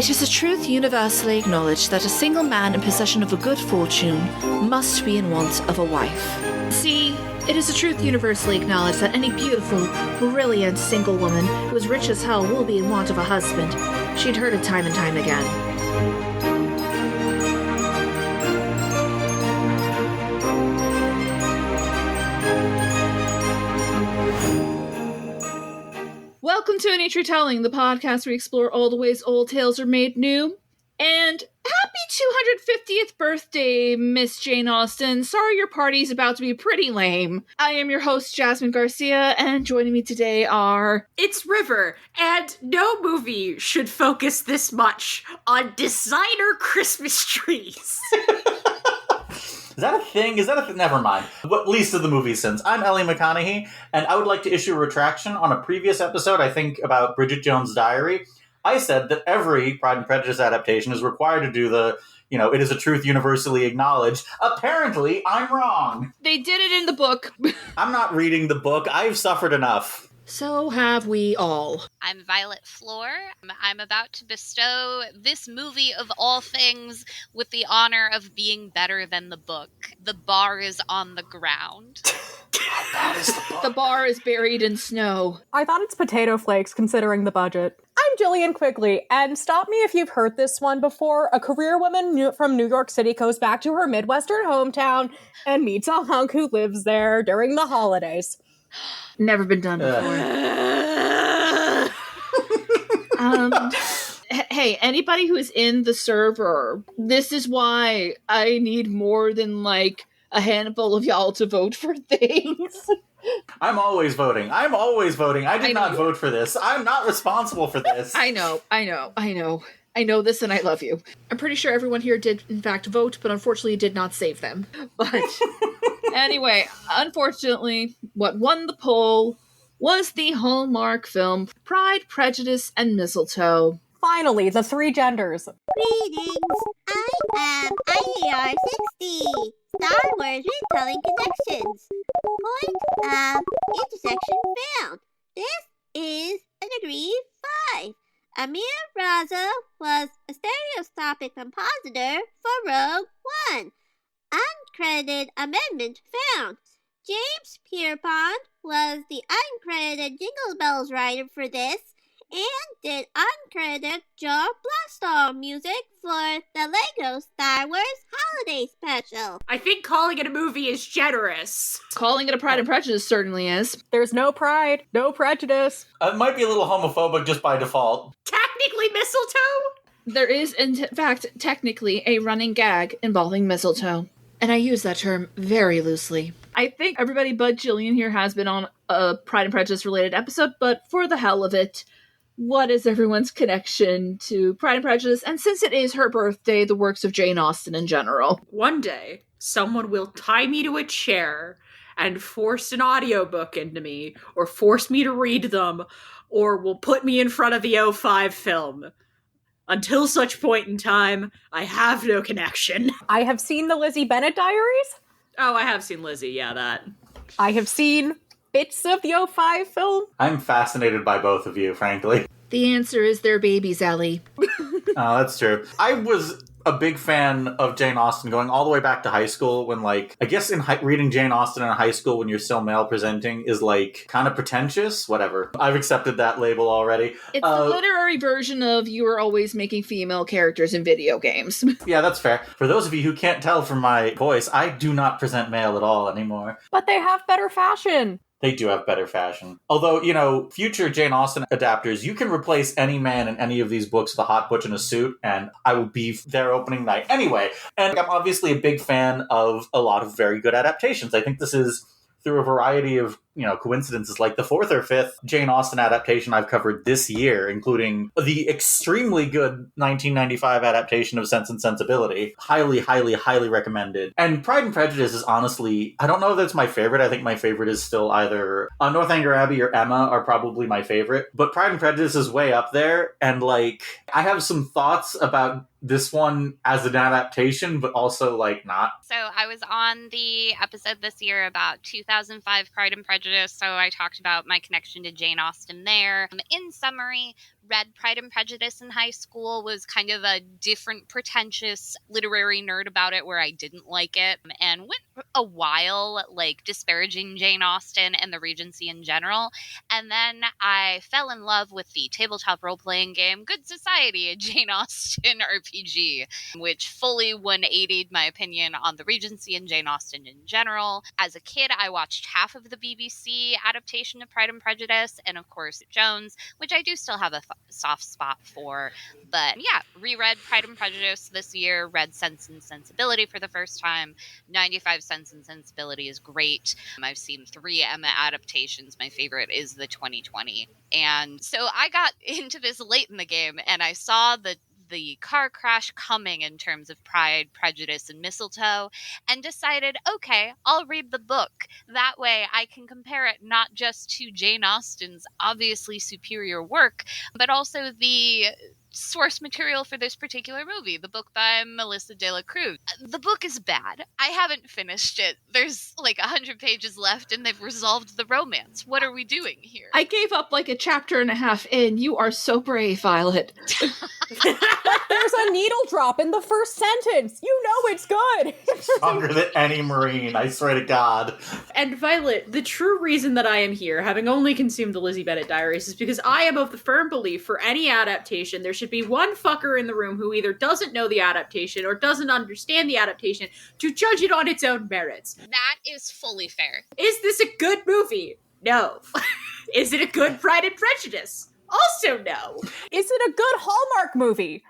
It is a truth universally acknowledged that a single man in possession of a good fortune must be in want of a wife. See, it is a truth universally acknowledged that any beautiful, brilliant single woman who is rich as hell will be in want of a husband. She'd heard it time and time again. Welcome to In Each Retelling, the podcast where we explore all the ways old tales are made new. And happy 250th birthday, Miss Jane Austen. Sorry your party's about to be pretty lame. I am your host, Jasmine Garcia, and joining me today are... It's River, and no movie should focus this much on designer Christmas trees. Is that a thing? Never mind. What least of the movie sins. I'm Ellie McConaughey, and I would like to issue a retraction on a previous episode, I think, about Bridget Jones' Diary. I said that every Pride and Prejudice adaptation is required to do the, it is a truth universally acknowledged. Apparently, I'm wrong. They did it in the book. I'm not reading the book. I've suffered enough. So have we all. I'm Violet Floor. I'm about to bestow this movie of all things with the honor of being better than the book. The bar is on the ground. That is the book. The bar is buried in snow. I thought it's potato flakes, considering the budget. I'm Gillian Quigley, and stop me if you've heard this one before. A career woman from New York City goes back to her Midwestern hometown and meets a hunk who lives there during the holidays. Never been done before. Hey, anybody who is in the server, this is why I need more than, a handful of y'all to vote for things. I'm always voting. I did not vote for this. I'm not responsible for this. I know. I know this and I love you. I'm pretty sure everyone here did, in fact, vote, but unfortunately did not save them. But anyway, unfortunately, what won the poll was the Hallmark film Pride, Prejudice, and Mistletoe. Finally, the three genders. Greetings, I am IAR 60, Star Wars Retelling Connections. Point of intersection found. This is a degree 5. Amir Raza was a stereoscopic compositor for Rogue One. Uncredited amendment found. James Pierpont was the uncredited Jingle Bells writer for this and did uncredited Joe Blackstall music for the Lego Star Wars Holiday Special. I think calling it a movie is generous. Calling it a Pride and Prejudice certainly is. There's no pride, no prejudice. It might be a little homophobic just by default. Technically mistletoe? There is, in fact, technically a running gag involving mistletoe. And I use that term very loosely. I think everybody but Gillian here has been on a Pride and Prejudice related episode, but for the hell of it, what is everyone's connection to Pride and Prejudice? And since it is her birthday, the works of Jane Austen in general. One day, someone will tie me to a chair and force an audiobook into me, or force me to read them, or will put me in front of the '05 film. Until such point in time, I have no connection. I have seen the Lizzie Bennet diaries. Oh, I have seen Lizzie, yeah, that. I have seen bits of the '05 film. I'm fascinated by both of you, frankly. The answer is their babies, Ellie. Oh, that's true. I was a big fan of Jane Austen going all the way back to high school when, I guess reading Jane Austen in high school when you're still male presenting is, kind of pretentious. Whatever. I've accepted that label already. It's the literary version of you are always making female characters in video games. Yeah, that's fair. For those of you who can't tell from my voice, I do not present male at all anymore. But they have better fashion. They do have better fashion. Although, future Jane Austen adapters, you can replace any man in any of these books with a hot butch in a suit, and I will be there opening night. Anyway, and I'm obviously a big fan of a lot of very good adaptations. I think this is, through a variety of, coincidences, like the 4th or 5th Jane Austen adaptation I've covered this year, including the extremely good 1995 adaptation of Sense and Sensibility. Highly, highly, highly recommended. And Pride and Prejudice is honestly, I don't know if it's my favorite. I think my favorite is still either Northanger Abbey or Emma are probably my favorite. But Pride and Prejudice is way up there. And I have some thoughts about this one as an adaptation, but also not. So I was on the episode this year about 2005 Pride and Prejudice, so I talked about my connection to Jane Austen there. In summary, read Pride and Prejudice in high school, was kind of a different, pretentious literary nerd about it where I didn't like it, and went a while like disparaging Jane Austen and the Regency in general. And then I fell in love with the tabletop role-playing game Good Society, a Jane Austen RPG, which fully 180'd my opinion on the Regency and Jane Austen in general. As a kid, I watched half of the BBC adaptation of Pride and Prejudice, and of course Jones, which I do still have a soft spot for. But yeah, reread Pride and Prejudice this year, read Sense and Sensibility for the first time. 95 Sense and Sensibility is great. I've seen 3 Emma adaptations. My favorite is the 2020. And so I got into this late in the game, and I saw the car crash coming in terms of Pride, Prejudice, and Mistletoe, and decided, okay, I'll read the book. That way I can compare it not just to Jane Austen's obviously superior work, but also the source material for this particular movie, the book by Melissa de la Cruz. The book is bad. I haven't finished it. There's like 100 pages left and they've resolved the romance. What are we doing here? I gave up like a chapter and a half in. You are so brave, Violet. There's a needle drop in the first sentence. You know it's good. Stronger than any Marine, I swear to God. And Violet, the true reason that I am here, having only consumed the Lizzie Bennet Diaries, is because I am of the firm belief for any adaptation, there should be one fucker in the room who either doesn't know the adaptation or doesn't understand the adaptation to judge it on its own merits. That is fully fair. Is this a good movie? No. Is it a good Pride and Prejudice? Also no. Is it a good Hallmark movie?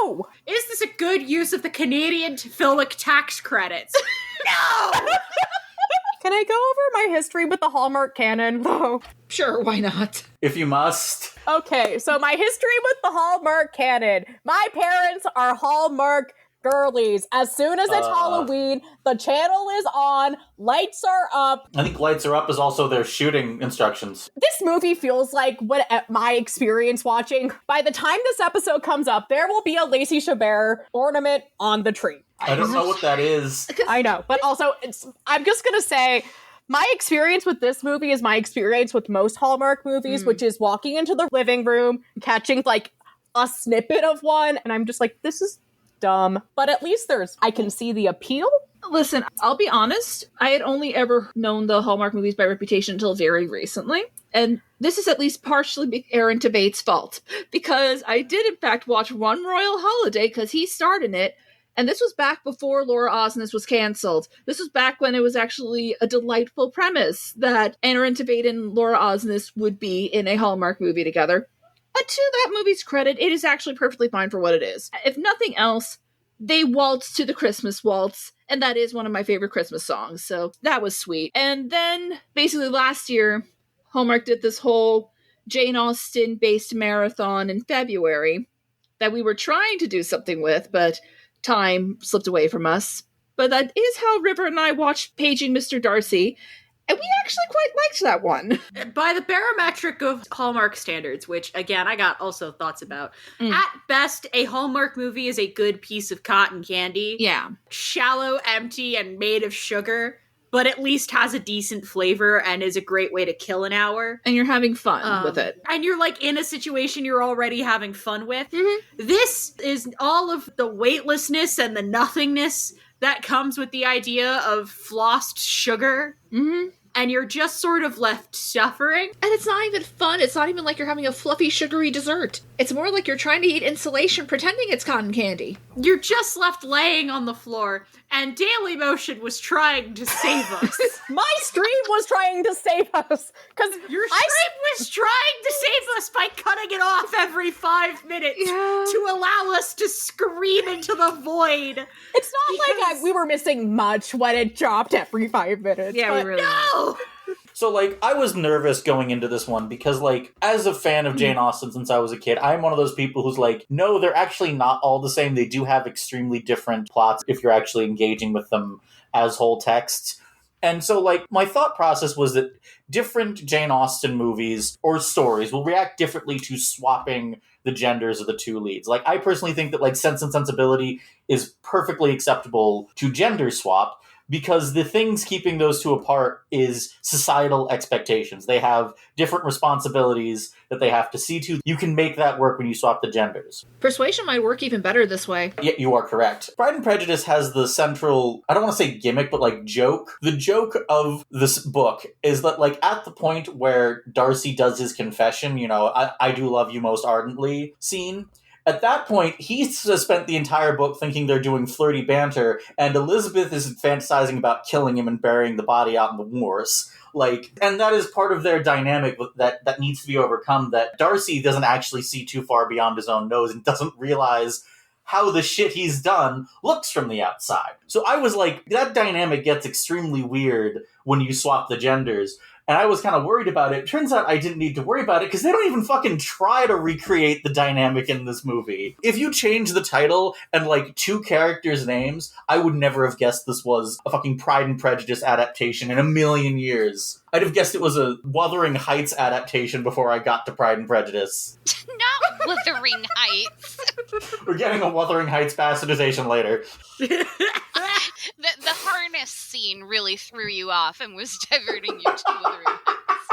No. Is this a good use of the Canadian filmic tax credits? No. Can I go over my history with the Hallmark canon, though? Sure, why not? If you must. Okay, so my history with the Hallmark canon. My parents are Hallmark girlies. As soon as it's Halloween, the channel is on, lights are up. I think lights are up is also their shooting instructions. This movie feels like what my experience watching. By the time this episode comes up, there will be a Lacey Chabert ornament on the tree. I don't know what that is. I know, but also, I'm just gonna say, my experience with this movie is my experience with most Hallmark movies, which is walking into the living room, catching, like, a snippet of one, and I'm just like, this is dumb. But at least I can see the appeal. Listen, I'll be honest, I had only ever known the Hallmark movies by reputation until very recently. And this is at least partially Aaron Tabate's fault. Because I did, in fact, watch One Royal Holiday, because he starred in it. And this was back before Laura Osnes was canceled. This was back when it was actually a delightful premise that Aaron Tabate and Laura Osnes would be in a Hallmark movie together. But to that movie's credit, it is actually perfectly fine for what it is. If nothing else, they waltz to the Christmas waltz, and that is one of my favorite Christmas songs, so that was sweet. And then, basically last year, Hallmark did this whole Jane Austen-based marathon in February that we were trying to do something with, but time slipped away from us. But that is how River and I watched Paging Mr. Darcy, and we actually quite liked that one. By the barometric of Hallmark standards, which, again, I got also thoughts about, at best, a Hallmark movie is a good piece of cotton candy. Yeah. Shallow, empty, and made of sugar, but at least has a decent flavor and is a great way to kill an hour. And you're having fun with it. And you're, like, in a situation you're already having fun with. This is all of the weightlessness and the nothingness that comes with the idea of flossed sugar. And you're just sort of left suffering. And it's not even fun. It's not even like you're having a fluffy, sugary dessert. It's more like you're trying to eat insulation pretending it's cotton candy. You're just left laying on the floor, and Daily Motion was trying to save us. My stream was trying to save us. Because your stream was trying to save us by cutting it off every 5 minutes to allow us to scream into the void. It's not like we were missing much when it dropped every 5 minutes. Yeah, we really No! So, like, I was nervous going into this one because, like, as a fan of Jane Austen since I was a kid, I'm one of those people who's like, no, they're actually not all the same. They do have extremely different plots if you're actually engaging with them as whole texts. And so, like, my thought process was that different Jane Austen movies or stories will react differently to swapping the genders of the two leads. Like, I personally think that, like, Sense and Sensibility is perfectly acceptable to gender swap, because the things keeping those two apart is societal expectations. They have different responsibilities that they have to see to. You can make that work when you swap the genders. Persuasion might work even better this way. Yeah, you are correct. Pride and Prejudice has the central, I don't want to say gimmick, but like joke. The joke of this book is that like at the point where Darcy does his confession, I do love you most ardently scene, at that point, he's spent the entire book thinking they're doing flirty banter, and Elizabeth is fantasizing about killing him and burying the body out in the moors. And that is part of their dynamic that needs to be overcome, that Darcy doesn't actually see too far beyond his own nose and doesn't realize how the shit he's done looks from the outside. So I was like, that dynamic gets extremely weird when you swap the genders. And I was kind of worried about it. Turns out I didn't need to worry about it because they don't even fucking try to recreate the dynamic in this movie. If you change the title and like two characters' names, I would never have guessed this was a fucking Pride and Prejudice adaptation in a million years. I'd have guessed it was a Wuthering Heights adaptation before I got to Pride and Prejudice. Not Wuthering Heights. We're getting a Wuthering Heights bastardization later. The harness scene really threw you off and was diverting you to Wuthering Heights.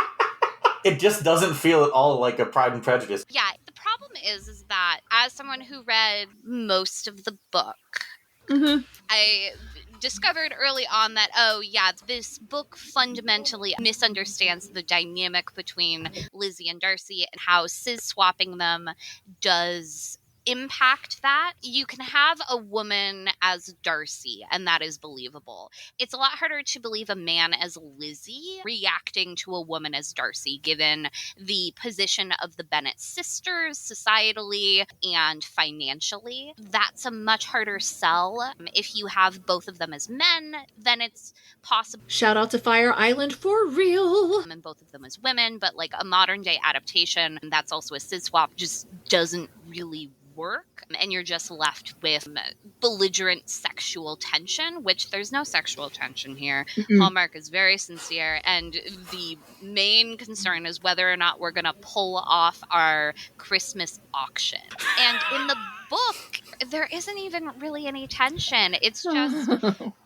It just doesn't feel at all like a Pride and Prejudice. Yeah, the problem is that as someone who read most of the book, I discovered early on that, this book fundamentally misunderstands the dynamic between Lizzie and Darcy and how cis-swapping them does impact that. You can have a woman as Darcy, and that is believable. It's a lot harder to believe a man as Lizzie reacting to a woman as Darcy, given the position of the Bennet sisters societally and financially. That's a much harder sell. If you have both of them as men, then it's possible. Shout out to Fire Island for real. And both of them as women, but like a modern day adaptation, and that's also a cis swap, just doesn't really work, and you're just left with belligerent sexual tension, which there's no sexual tension here. Hallmark is very sincere, and the main concern is whether or not we're going to pull off our Christmas auction. And in the book, there isn't even really any tension. It's just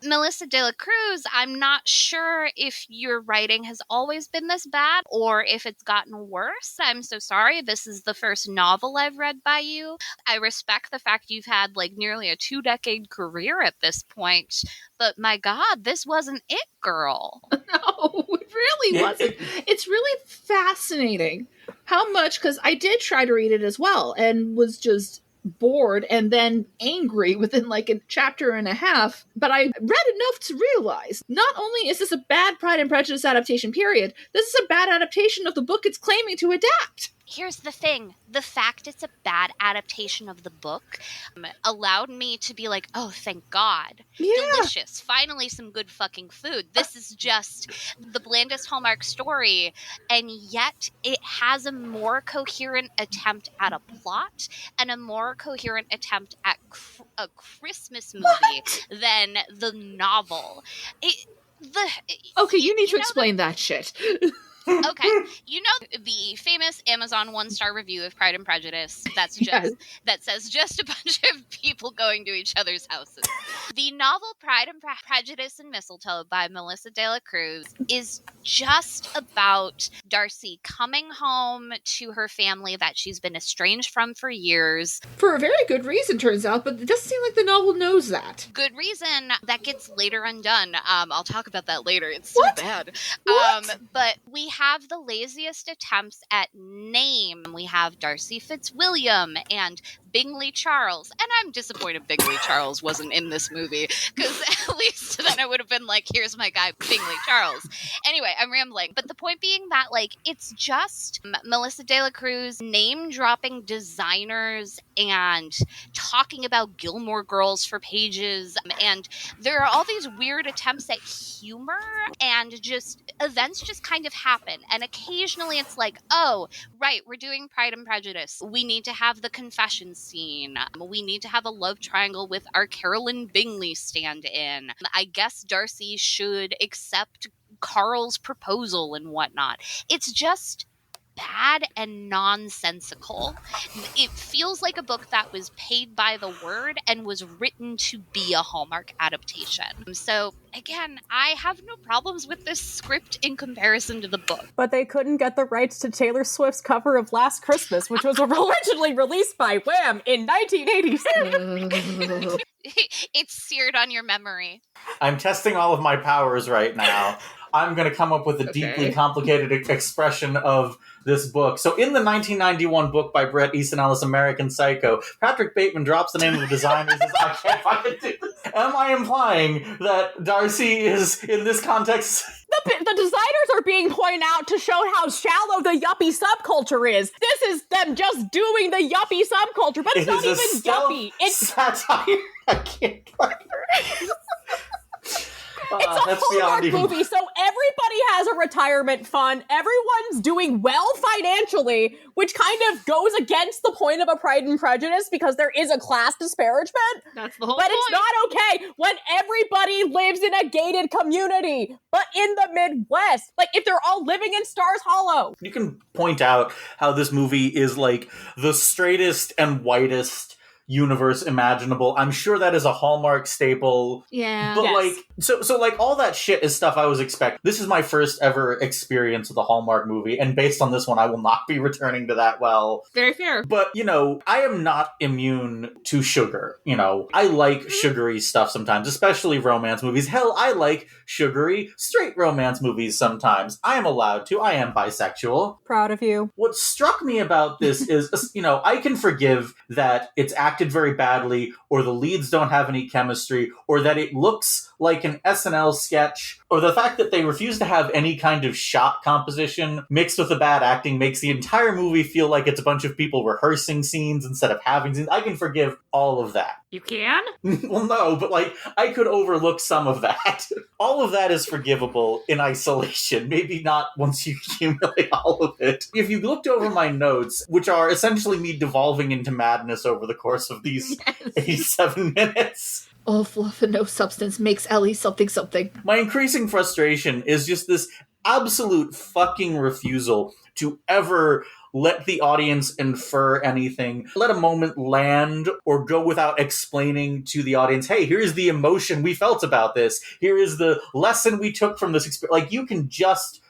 Melissa de la Cruz. I'm not sure if your writing has always been this bad or if it's gotten worse. I'm so sorry. This is the first novel I've read by you. I respect the fact you've had like nearly a 2-decade career at this point, but my God, this wasn't it, girl. No, it really wasn't. It's really fascinating how much, because I did try to read it as well and was just bored and then angry within like a chapter and a half, but I read enough to realize not only is this a bad Pride and Prejudice adaptation, period, this is a bad adaptation of the book it's claiming to adapt. Here's the thing. The fact it's a bad adaptation of the book allowed me to be like, oh, thank God. Yeah. Delicious. Finally, some good fucking food. This is just the blandest Hallmark story, and yet it has a more coherent attempt at a plot and a more coherent attempt at a Christmas movie than the novel. You need to explain that shit. Okay, you know the famous Amazon 1-star review of Pride and Prejudice that says just a bunch of people going to each other's houses. The novel Pride and Prejudice and Mistletoe by Melissa de la Cruz is just about Darcy coming home to her family that she's been estranged from for years. For a very good reason, turns out, but it doesn't seem like the novel knows that. Good reason that gets later undone. I'll talk about that later. It's so bad. But we have the laziest attempts at name. We have Darcy Fitzwilliam and Bingley Charles. And I'm disappointed Bingley Charles wasn't in this movie, because at least then I would have been like, here's my guy, Bingley Charles. Anyway, I'm rambling. But the point being that, like, it's just Melissa de la Cruz name-dropping designers and talking about Gilmore Girls for pages. And there are all these weird attempts at humor, and just events just kind of happen. And occasionally it's like, oh, right, we're doing Pride and Prejudice. We need to have the confession scene. We need to have a love triangle with our Carolyn Bingley stand-in. I guess Darcy should accept Carl's proposal and whatnot. It's just bad and nonsensical. It feels like a book that was paid by the word and was written to be a Hallmark adaptation. So again, I have no problems with this script in comparison to the book. But they couldn't get the rights to Taylor Swift's cover of Last Christmas, which was originally released by Wham! In 1986. It's seared on your memory. I'm testing all of my powers right now. I'm going to come up with a deeply complicated expression of this book. So in the 1991 book by Bret Easton Ellis, American Psycho, Patrick Bateman drops the name of the designer and says, I can't fucking do this. Am I implying that Darcy is, in this context... The designers are being pointed out to show how shallow the yuppie subculture is. This is them just doing the yuppie subculture, but it's not even yuppie. It's satire. I can't It's a Hallmark movie, so everybody has a retirement fund. Everyone's doing well financially, which kind of goes against the point of a Pride and Prejudice because there is a class disparagement. That's the whole But point. it's not okay when everybody lives in a gated community, but in the Midwest. Like, if they're all living in Stars Hollow. You can point out how this movie is like the straightest and whitest universe imaginable. I'm sure that is a Hallmark staple. Yeah. But Yes. like, so like all that shit is stuff I was expecting. This is my first ever experience with a Hallmark movie, and based on this one, I will not be returning to that well. Very fair. But, you know, I am not immune to sugar. You know, I like sugary stuff sometimes, especially romance movies. Hell, I like sugary straight romance movies sometimes. I am allowed to. I am bisexual. Proud of you. What struck me about this is, you know, I can forgive that it's acted very badly, or the leads don't have any chemistry, or that it looks like an SNL sketch, or the fact that they refuse to have any kind of shot composition mixed with the bad acting makes the entire movie feel like it's a bunch of people rehearsing scenes instead of having scenes. I can forgive all of that. You can? Well, no, but like, I could overlook some of that. All of that is forgivable in isolation. Maybe not once you accumulate all of it. If you looked over my notes, which are essentially me devolving into madness over the course of these 87 minutes. All fluff and no substance makes Ellie something something. My increasing frustration is just this absolute fucking refusal to ever let the audience infer anything, let a moment land, or go without explaining to the audience, hey, here's the emotion we felt about this. Here is the lesson we took from this experience. Like, you can just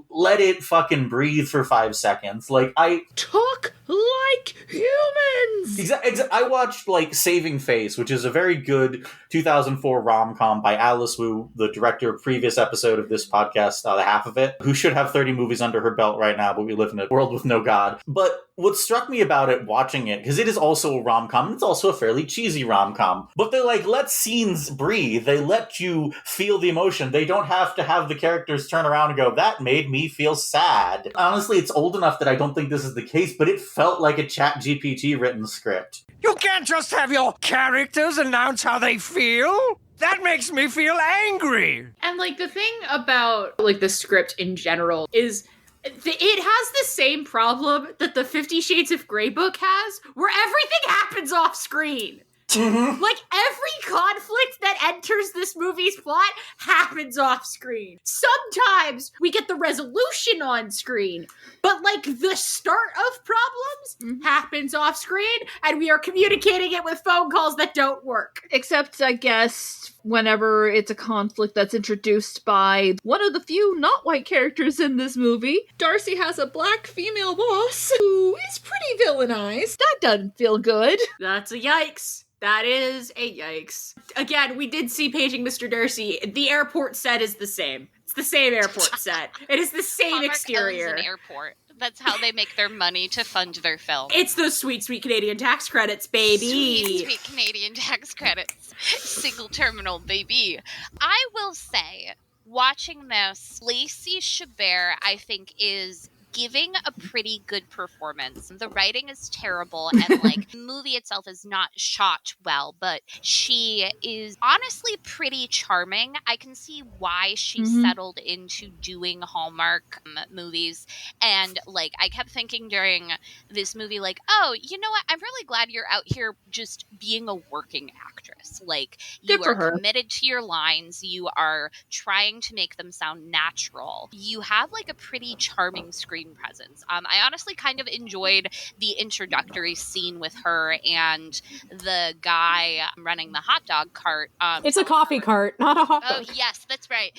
let it fucking breathe for 5 seconds. Like, I talk like humans. I watched like Saving Face, which is a very good 2004 rom-com by Alice Wu, the director of previous episode of this podcast, the half of it, who should have 30 movies under her belt right now, but we live in a world with no God. But what struck me about it, watching it, because it is also a rom-com, it's also a fairly cheesy rom-com, but they like let scenes breathe. They let you feel the emotion. They don't have to have the characters turn around and go, that made me feel sad. Honestly, it's old enough that I don't think this is the case, but it felt like a ChatGPT written script. You can't just have your characters announce how they feel. That makes me feel angry. And like the thing about like the script in general is it has the same problem that the 50 Shades of Grey book has, where everything happens off screen. Mm-hmm. Like, every conflict that enters this movie's plot happens off screen. Sometimes we get the resolution on screen, but like the start of problems happens off screen, and we are communicating it with phone calls that don't work. Except, I guess, whenever it's a conflict that's introduced by one of the few not white characters in this movie, Darcy has a black female boss who is pretty villainized. That doesn't feel good. That's a yikes. That is a yikes. Again, we did see Paging Mr. Darcy. The airport set is the same. It's the same airport set. It is the same Hallmark exterior. owns an airport. That's how they make their money to fund their film. It's those sweet, sweet Canadian tax credits, baby. Sweet, sweet Canadian tax credits. Single terminal, baby. I will say, watching this, Lacey Chabert, I think, is giving a pretty good performance. The writing is terrible, and like the movie itself is not shot well, but she is honestly pretty charming. I can see why she settled into doing Hallmark movies, and like I kept thinking during this movie, like, oh, you know what? I'm really glad you're out here just being a working actress. Like, you are committed to your lines. You are trying to make them sound natural. You have like a pretty charming screen screen presence. I honestly kind of enjoyed the introductory scene with her and the guy running the hot dog cart. It's a coffee cart, not a hot dog. Oh, yes, that's right.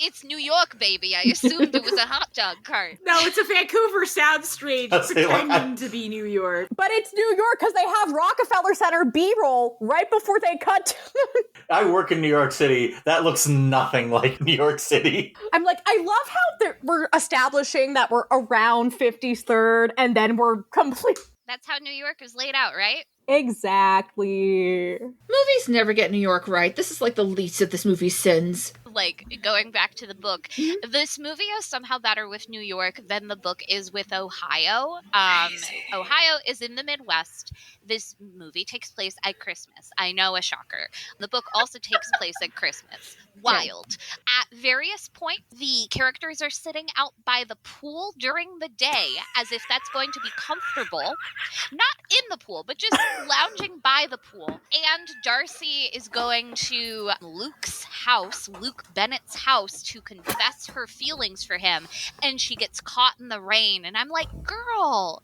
It's New York, baby. I assumed it was a hot dog cart. No, it's a Vancouver soundstage pretending to be New York. But it's New York because they have Rockefeller Center B-roll right before they cut to... I work in New York City. That looks nothing like New York City. I'm like, I love how we're establishing that we're around 53rd and then we're complete... That's how New York is laid out, right? Exactly. Movies never get New York right. This is like the least of this movie's sins. Like, going back to the book, this movie is somehow better with New York than the book is with Ohio. Ohio is in the Midwest. This movie takes place at Christmas. I know, a shocker. The book also takes place at Christmas. Wild. At various points, the characters are sitting out by the pool during the day as if that's going to be comfortable. Not in the pool, but just lounging by the pool. And Darcy is going to Luke's house, Luke Bennett's house, to confess her feelings for him, and she gets caught in the rain, and I'm like, girl,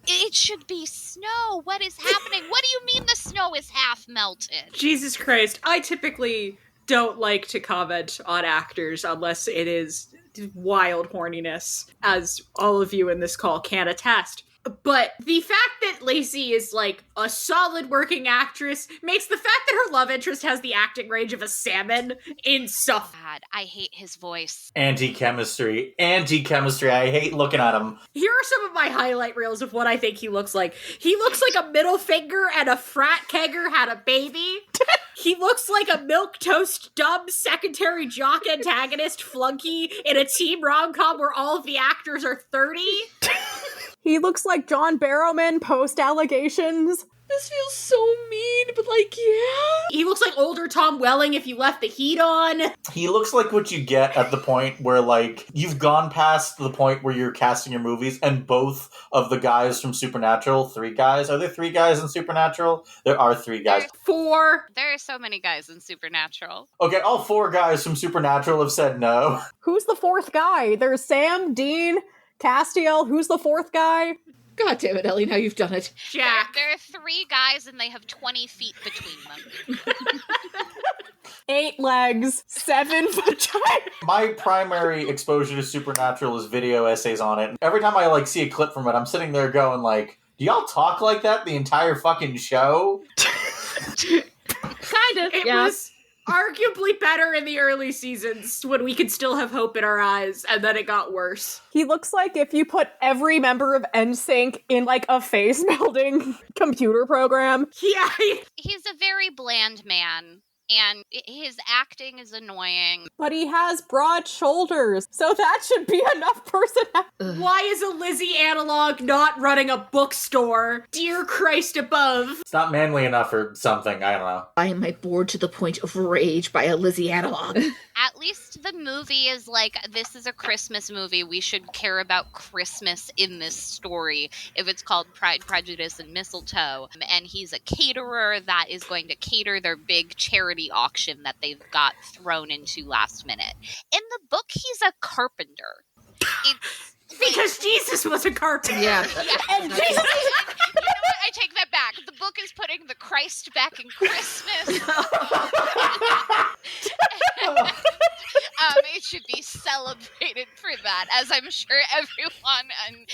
it should be snow. What is happening? What do you mean the snow is half melted? Jesus Christ. I typically don't like to comment on actors unless it is wild horniness, as all of you in this call can attest. But the fact that Lacey is, like, a solid working actress makes the fact that her love interest has the acting range of a salmon insufferable. God, I hate his voice. Anti-chemistry. I hate looking at him. Here are some of my highlight reels of what I think he looks like. He looks like a middle finger and a frat kegger had a baby. He looks like a milquetoast dumb secondary jock antagonist flunky in a teen rom-com where all of the actors are 30. He looks like John Barrowman post-allegations. This feels so mean, but like, yeah. He looks like older Tom Welling if you left the heat on. He looks like what you get at the point where, like, you've gone past the point where you're casting your movies and both of the guys from Supernatural, 3 guys. Are there 3 guys in Supernatural? There are 3 guys. 4. There are so many guys in Supernatural. Okay, all 4 guys from Supernatural have said no. Who's the 4th guy? There's Sam, Dean, Castiel. Who's the 4th guy? God damn it, Ellie, now you've done it. Jack. There are 3 guys and they have 20 feet between them. 8 legs, 7 vagina. My primary exposure to Supernatural is video essays on it. Every time I, like, see a clip from it, I'm sitting there going, like, do y'all talk like that the entire fucking show? Kind of, It yeah. was arguably better in the early seasons when we could still have hope in our eyes, and then it got worse. He looks like if you put every member of NSYNC in, like, a face-melding computer program. Yeah. He's a very bland man, and his acting is annoying. But he has broad shoulders, so that should be enough personality. Why is a Lizzie analog not running a bookstore? Dear Christ above. It's not manly enough or something, I don't know. I am bored to the point of rage by a Lizzie analog. At least the movie is like, this is a Christmas movie. We should care about Christmas in this story. If it's called Pride, Prejudice, and Mistletoe, and he's a caterer that is going to cater their big charity auction that they've got thrown into last minute. In the book, he's a carpenter. Because Jesus was a carpenter. Yeah. And Jesus You know what? I take that back. The book is putting the Christ back in Christmas. It should be celebrated for that, as I'm sure everyone in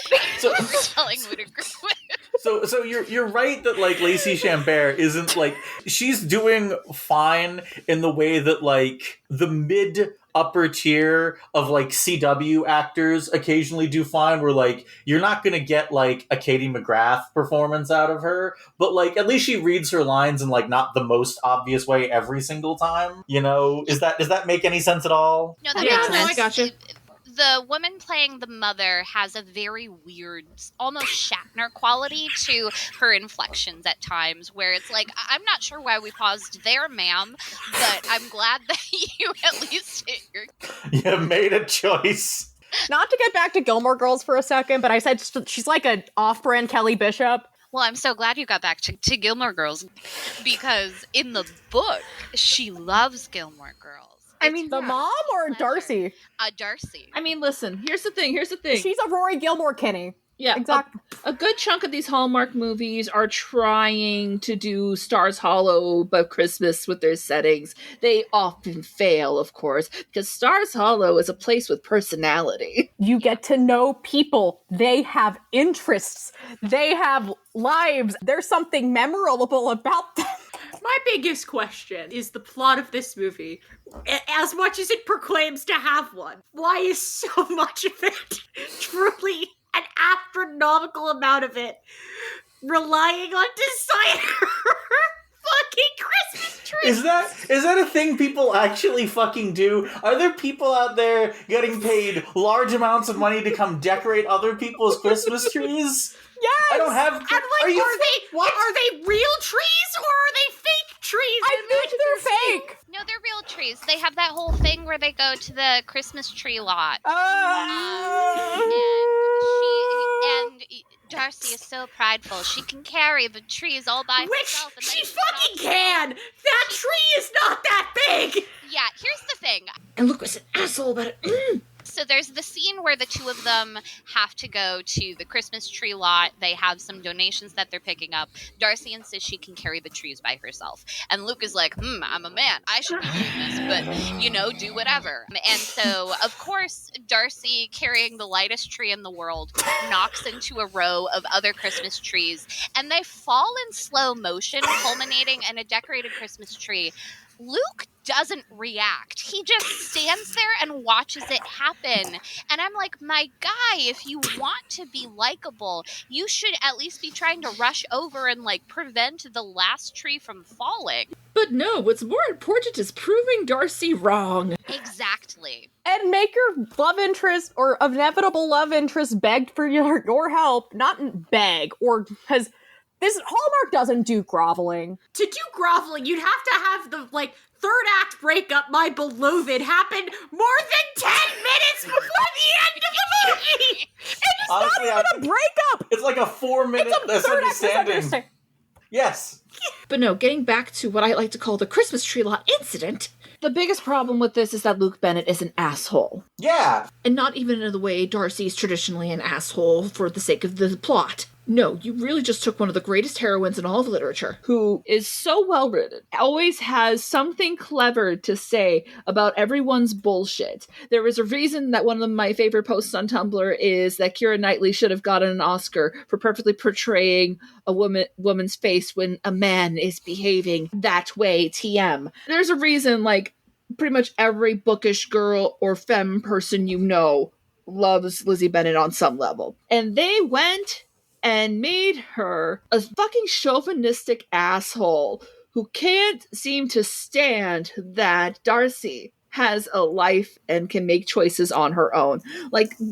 retelling would agree with. So you're right that, like, Lacey Chambert isn't, like, she's doing fine in the way that, like, the mid upper tier of, like, CW actors occasionally do fine, where, like, you're not gonna get, like, a Katie McGrath performance out of her, but, like, at least she reads her lines in, like, not the most obvious way every single time, you know? Does that make any sense at all? No, that Yeah, makes no, I sense. gotcha. The woman playing the mother has a very weird, almost Shatner quality to her inflections at times, where it's like, I'm not sure why we paused there, ma'am, but I'm glad that you at least hit your... You made a choice. Not to get back to Gilmore Girls for a second, but I said she's like an off-brand Kelly Bishop. Well, I'm so glad you got back to Gilmore Girls, because in the book, she loves Gilmore Girls. I mean, The mom or Pleasure. Darcy? Darcy. I mean, listen, here's the thing. She's a Rory Gilmore Kinney. Yeah, Exactly. A good chunk of these Hallmark movies are trying to do Stars Hollow but Christmas with their settings. They often fail, of course, because Stars Hollow is a place with personality. You get to know people. They have interests. They have lives. There's something memorable about them. My biggest question is the plot of this movie. As much as it proclaims to have one, why is so much of it truly an astronomical amount of it relying on designer fucking Christmas trees? Is that a thing people actually fucking do? Are there people out there getting paid large amounts of money to come decorate other people's Christmas trees? Yes! I don't have. And like, are they real trees or are they fake trees? I think they're fake. No, they're real trees. They have that whole thing where they go to the Christmas tree lot. And Darcy is so prideful. She can carry the trees all by herself. Which she fucking can! That tree is not that big! Yeah, here's the thing. And Luke was an asshole about it. So there's the scene where the two of them have to go to the Christmas tree lot. They have some donations that they're picking up. Darcy insists she can carry the trees by herself. And Luke is like, I'm a man. I should be doing this, but, do whatever. And so, of course, Darcy, carrying the lightest tree in the world, knocks into a row of other Christmas trees. And they fall in slow motion, culminating in a decorated Christmas tree. Luke doesn't react. He just stands there and watches it happen. And I'm like, my guy, if you want to be likable, you should at least be trying to rush over and, prevent the last tree from falling. But no, what's more important is proving Darcy wrong. Exactly. And make your love interest or inevitable love interest beg for your help. Not beg, or because this Hallmark doesn't do groveling. To do groveling, you'd have to have the, third act breakup, my beloved, happen more than 10 minutes before the end of the movie! It's Honestly, not even a breakup! It's like a 4-minute It's a third act misunderstanding. misunderstanding. Yes. But no, getting back to what I like to call the Christmas tree lot incident, the biggest problem with this is that Luke Bennett is an asshole. Yeah. And not even in the way Darcy's traditionally an asshole for the sake of the plot. No, you really just took one of the greatest heroines in all of literature, who is so well written, always has something clever to say about everyone's bullshit. There is a reason that one of my favorite posts on Tumblr is that Keira Knightley should have gotten an Oscar for perfectly portraying a woman's face when a man is behaving that way, TM. There's a reason, pretty much every bookish girl or femme person loves Lizzie Bennet on some level. And they went and made her a fucking chauvinistic asshole who can't seem to stand that Darcy has a life and can make choices on her own.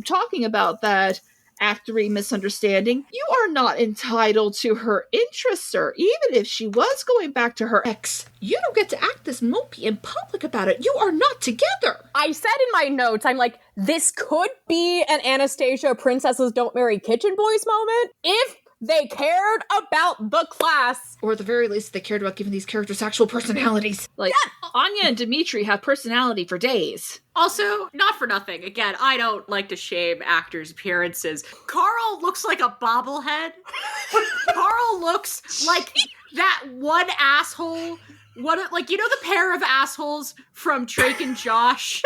Talking about that Act 3 misunderstanding, you are not entitled to her interests, sir. Even if she was going back to her ex, you don't get to act this mopey in public about it. You are not together. I said in my notes, I'm like, this could be an Anastasia Princesses Don't Marry Kitchen Boys moment if they cared about the class. Or at the very least, they cared about giving these characters actual personalities. Anya and Dimitri have personality for days. Also, not for nothing, again, I don't like to shame actors' appearances. Carl looks like a bobblehead. Carl looks like that one asshole. The pair of assholes from Drake and Josh?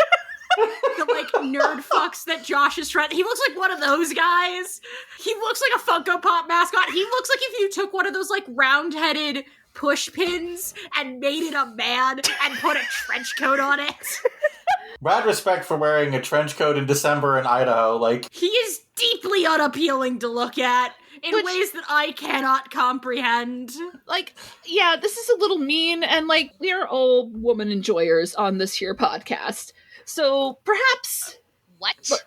The nerd fucks that Josh is trying. He looks like one of those guys. He looks like a Funko Pop mascot. He looks like if you took one of those round-headed push pins and made it a man and put a trench coat on it. Rad respect for wearing a trench coat in December in Idaho. He is deeply unappealing to look at in ways that I cannot comprehend. Yeah, this is a little mean, and we are all woman enjoyers on this here podcast. So perhaps What?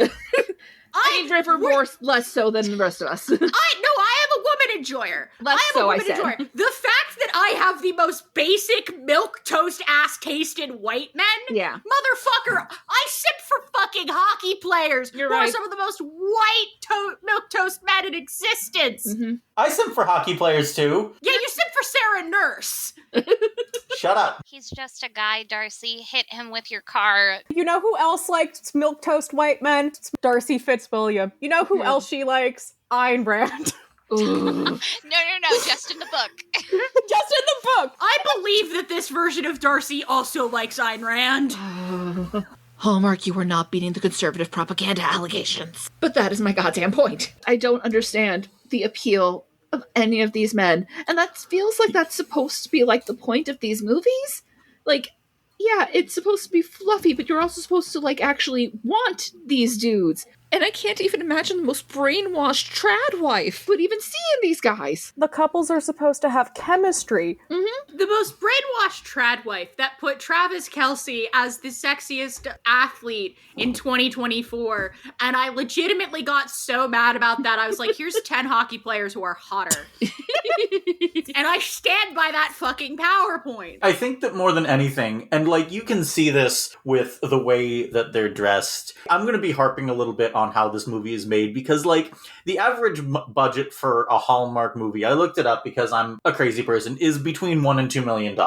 I mean, River more less so than the rest of us. I am a woman enjoyer. Less I am so, a woman I said. enjoyer. The fact that I have the most basic milk toast ass taste in white men, Yeah. motherfucker, I sip for fucking hockey players You're who are right. some of the most white milk toast men in existence. Mm-hmm. I simp for hockey players too. Yeah, you sip for Sarah Nurse. Shut up. He's just a guy, Darcy. Hit him with your car. You know who else likes milquetoast white men? It's Darcy Fitzwilliam. You know who else she likes? Ayn Rand. No, just in the book. Just in the book! I believe that this version of Darcy also likes Ayn Rand. Hallmark, you are not beating the conservative propaganda allegations. But that is my goddamn point. I don't understand the appeal of any of these men. And that feels like that's supposed to be like the point of these movies. Like, yeah, it's supposed to be fluffy, but you're also supposed to like actually want these dudes. And I can't even imagine the most brainwashed trad wife would even see in these guys. The couples are supposed to have chemistry. The most brainwashed trad wife that put Travis Kelce as the sexiest athlete in 2024. And I legitimately got so mad about that. I was like, here's 10 hockey players who are hotter. And I stand by that fucking PowerPoint. I think that more than anything, and like you can see this with the way that they're dressed, I'm going to be harping a little bit on how this movie is made because like the average budget for a Hallmark movie, I looked it up because I'm a crazy person, is between $1 and $2 million,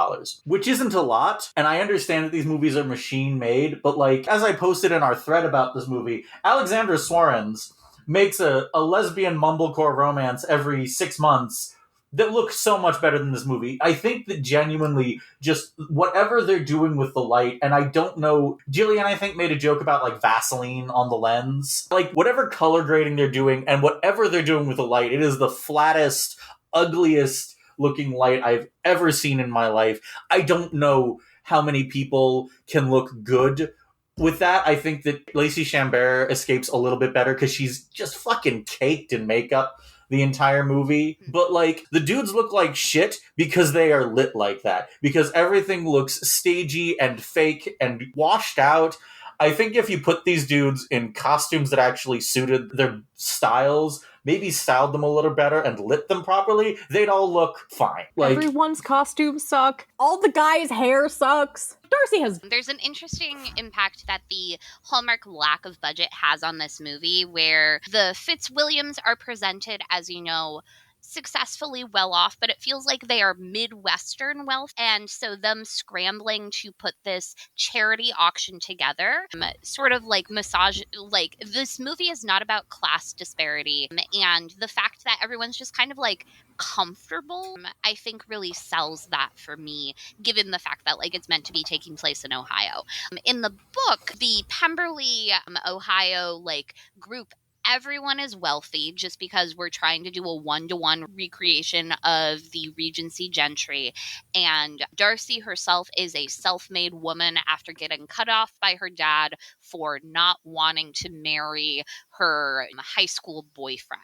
which isn't a lot. And I understand that these movies are machine made, but like as I posted in our thread about this movie, Alexandra Swarens makes a lesbian mumblecore romance every 6 months that looks so much better than this movie. I think that genuinely just whatever they're doing with the light, and I don't know, Gillian, I think, made a joke about like Vaseline on the lens. Like whatever color grading they're doing and whatever they're doing with the light, it is the flattest, ugliest looking light I've ever seen in my life. I don't know how many people can look good with that. I think that Lacey Chambert escapes a little bit better because she's just fucking caked in makeup the entire movie. But like the dudes look like shit because they are lit like that, because everything looks stagey and fake and washed out. I think if you put these dudes in costumes that actually suited their styles, maybe styled them a little better and lit them properly, they'd all look fine. Like, everyone's costumes suck. All the guys' hair sucks. Darcy has... There's an interesting impact that the Hallmark lack of budget has on this movie, where the Fitzwilliams are presented as, you know, successfully well off, but it feels like they are Midwestern wealth. And so them scrambling to put this charity auction together, sort of like like this movie is not about class disparity. And the fact that everyone's just kind of like comfortable, I think really sells that for me, given the fact that like it's meant to be taking place in Ohio. In the book, the Pemberley, Ohio like group, everyone is wealthy just because we're trying to do a one-to-one recreation of the Regency gentry. And Darcy herself is a self-made woman after getting cut off by her dad for not wanting to marry her high school boyfriend.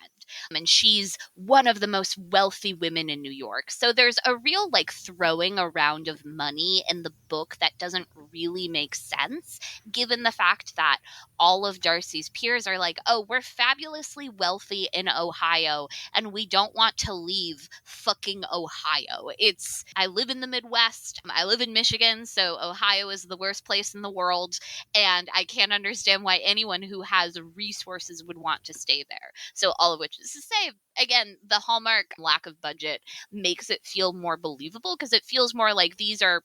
And she's one of the most wealthy women in New York. So there's a real like throwing around of money in the book that doesn't really make sense, given the fact that all of Darcy's peers are like, oh, we're fabulously wealthy in Ohio and we don't want to leave fucking Ohio. I live in the Midwest. I live in Michigan, so Ohio is the worst place in the world. And I can't understand why anyone who has resources would want to stay there. So all of which is to say, again, the Hallmark lack of budget makes it feel more believable because it feels more like these are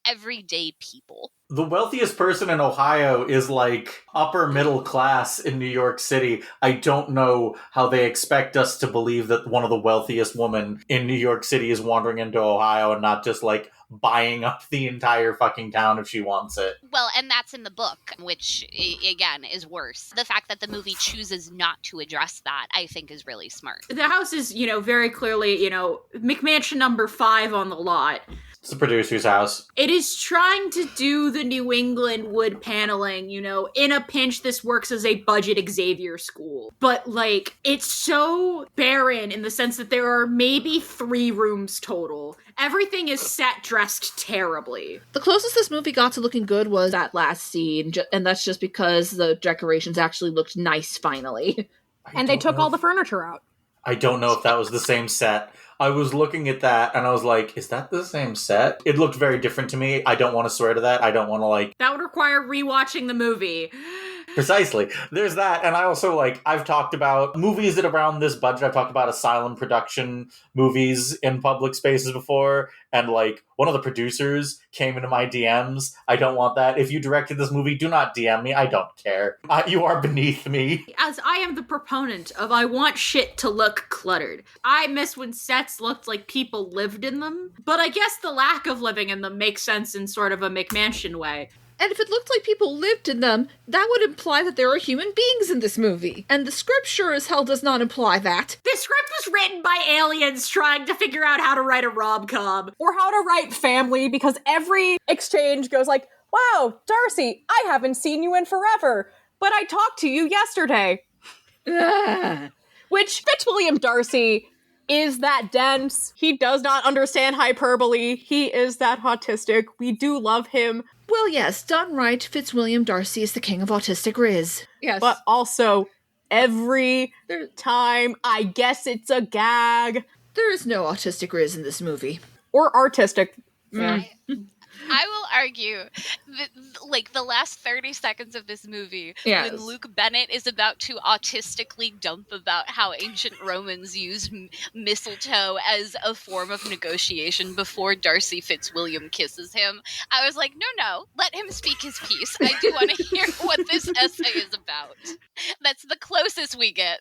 everyday people. The wealthiest person in Ohio is like upper middle class in New York City. I don't know how they expect us to believe that one of the wealthiest women in New York City is wandering into Ohio and not just like buying up the entire fucking town if she wants it. Well, and that's in the book, which again is worse. The fact that the movie chooses not to address that, I think, is really smart. The house is, very clearly, McMansion number 5 on the lot. It's the producer's house. It is trying to do the New England wood paneling, in a pinch this works as a budget Xavier school. But, it's so barren in the sense that there are maybe 3 rooms total. Everything is set dressed terribly. The closest this movie got to looking good was that last scene, and that's just because the decorations actually looked nice finally. And they took all the furniture out. I don't know if that was the same set. I was looking at that and I was like, is that the same set? It looked very different to me. I don't want to swear to that. I don't want to That would require rewatching the movie. Precisely. There's that, and I also, like, I've talked about movies that around this budget. I've talked about asylum production movies in public spaces before, and, like, one of the producers came into my DMs. I don't want that. If you directed this movie, do not DM me. I don't care. You are beneath me. As I am the proponent of I want shit to look cluttered. I miss when sets looked like people lived in them, but I guess the lack of living in them makes sense in sort of a McMansion way. And if it looked like people lived in them, that would imply that there are human beings in this movie. And the script sure as hell does not imply that. This script was written by aliens trying to figure out how to write a rom-com. Or how to write family, because every exchange goes like, wow, Darcy, I haven't seen you in forever, but I talked to you yesterday. Which Fitzwilliam Darcy is that dense. He does not understand hyperbole. He is that autistic. We do love him. Well, yes, done right, Fitzwilliam Darcy is the king of autistic riz. Yes. But also, every time, I guess it's a gag. There is no autistic riz in this movie. Or artistic. I will argue that, like, the last 30 seconds of this movie, Yes. when Luke Bennett is about to autistically dump about how ancient Romans used mistletoe as a form of negotiation before Darcy Fitzwilliam kisses him, I was like, no, let him speak his piece. I do want to hear what this essay is about. That's the closest we get.